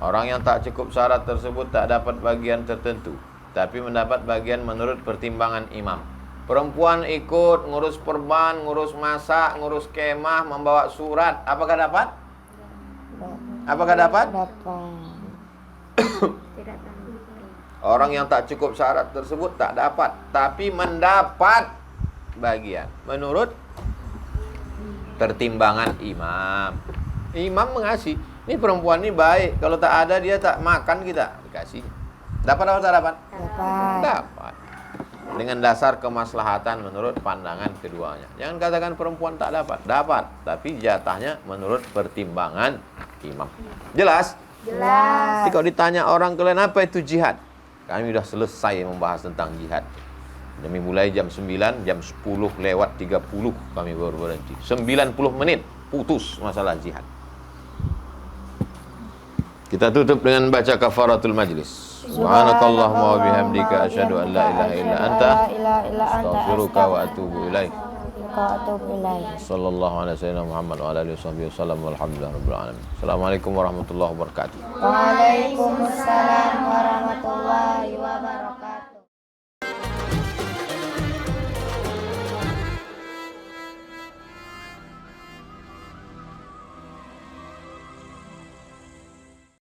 [SPEAKER 1] Orang yang tak cukup syarat tersebut tak dapat bagian tertentu, tapi mendapat bagian menurut pertimbangan imam. Perempuan ikut ngurus perban, ngurus masak, ngurus kemah, membawa surat. Apakah dapat? Apakah dapat? Orang yang tak cukup syarat tersebut tak dapat, tapi mendapat bagian menurut pertimbangan imam. Imam mengasih. Ini perempuan ini baik, kalau tak ada dia tak makan kita dikasih. Dapat atau tak dapat? Dapat. Dengan dasar kemaslahatan menurut pandangan keduanya. Jangan katakan perempuan tak dapat. Dapat, tapi jatahnya menurut pertimbangan imam. Jelas?
[SPEAKER 3] Jelas.
[SPEAKER 1] Jadi kalau ditanya orang kalian apa itu jihad? Kami sudah selesai membahas tentang jihad. Demi mulai jam 9, jam 10 lewat 30 kami baru berhenti. 90 menit putus masalah jihad. Kita tutup dengan baca kafaratul majlis. Subhanakallahumma wa bihamdika asyhadu an la ilaha illa anta astaghfiruka wa atubu ilaik. Sallallahu alaihi wasallam Muhammad wa alihi wasallam walhamdulillahirabbil alamin. Assalamualaikum warahmatullahi wabarakatuh.
[SPEAKER 3] Waalaikumsalam warahmatullahi wabarakatuh.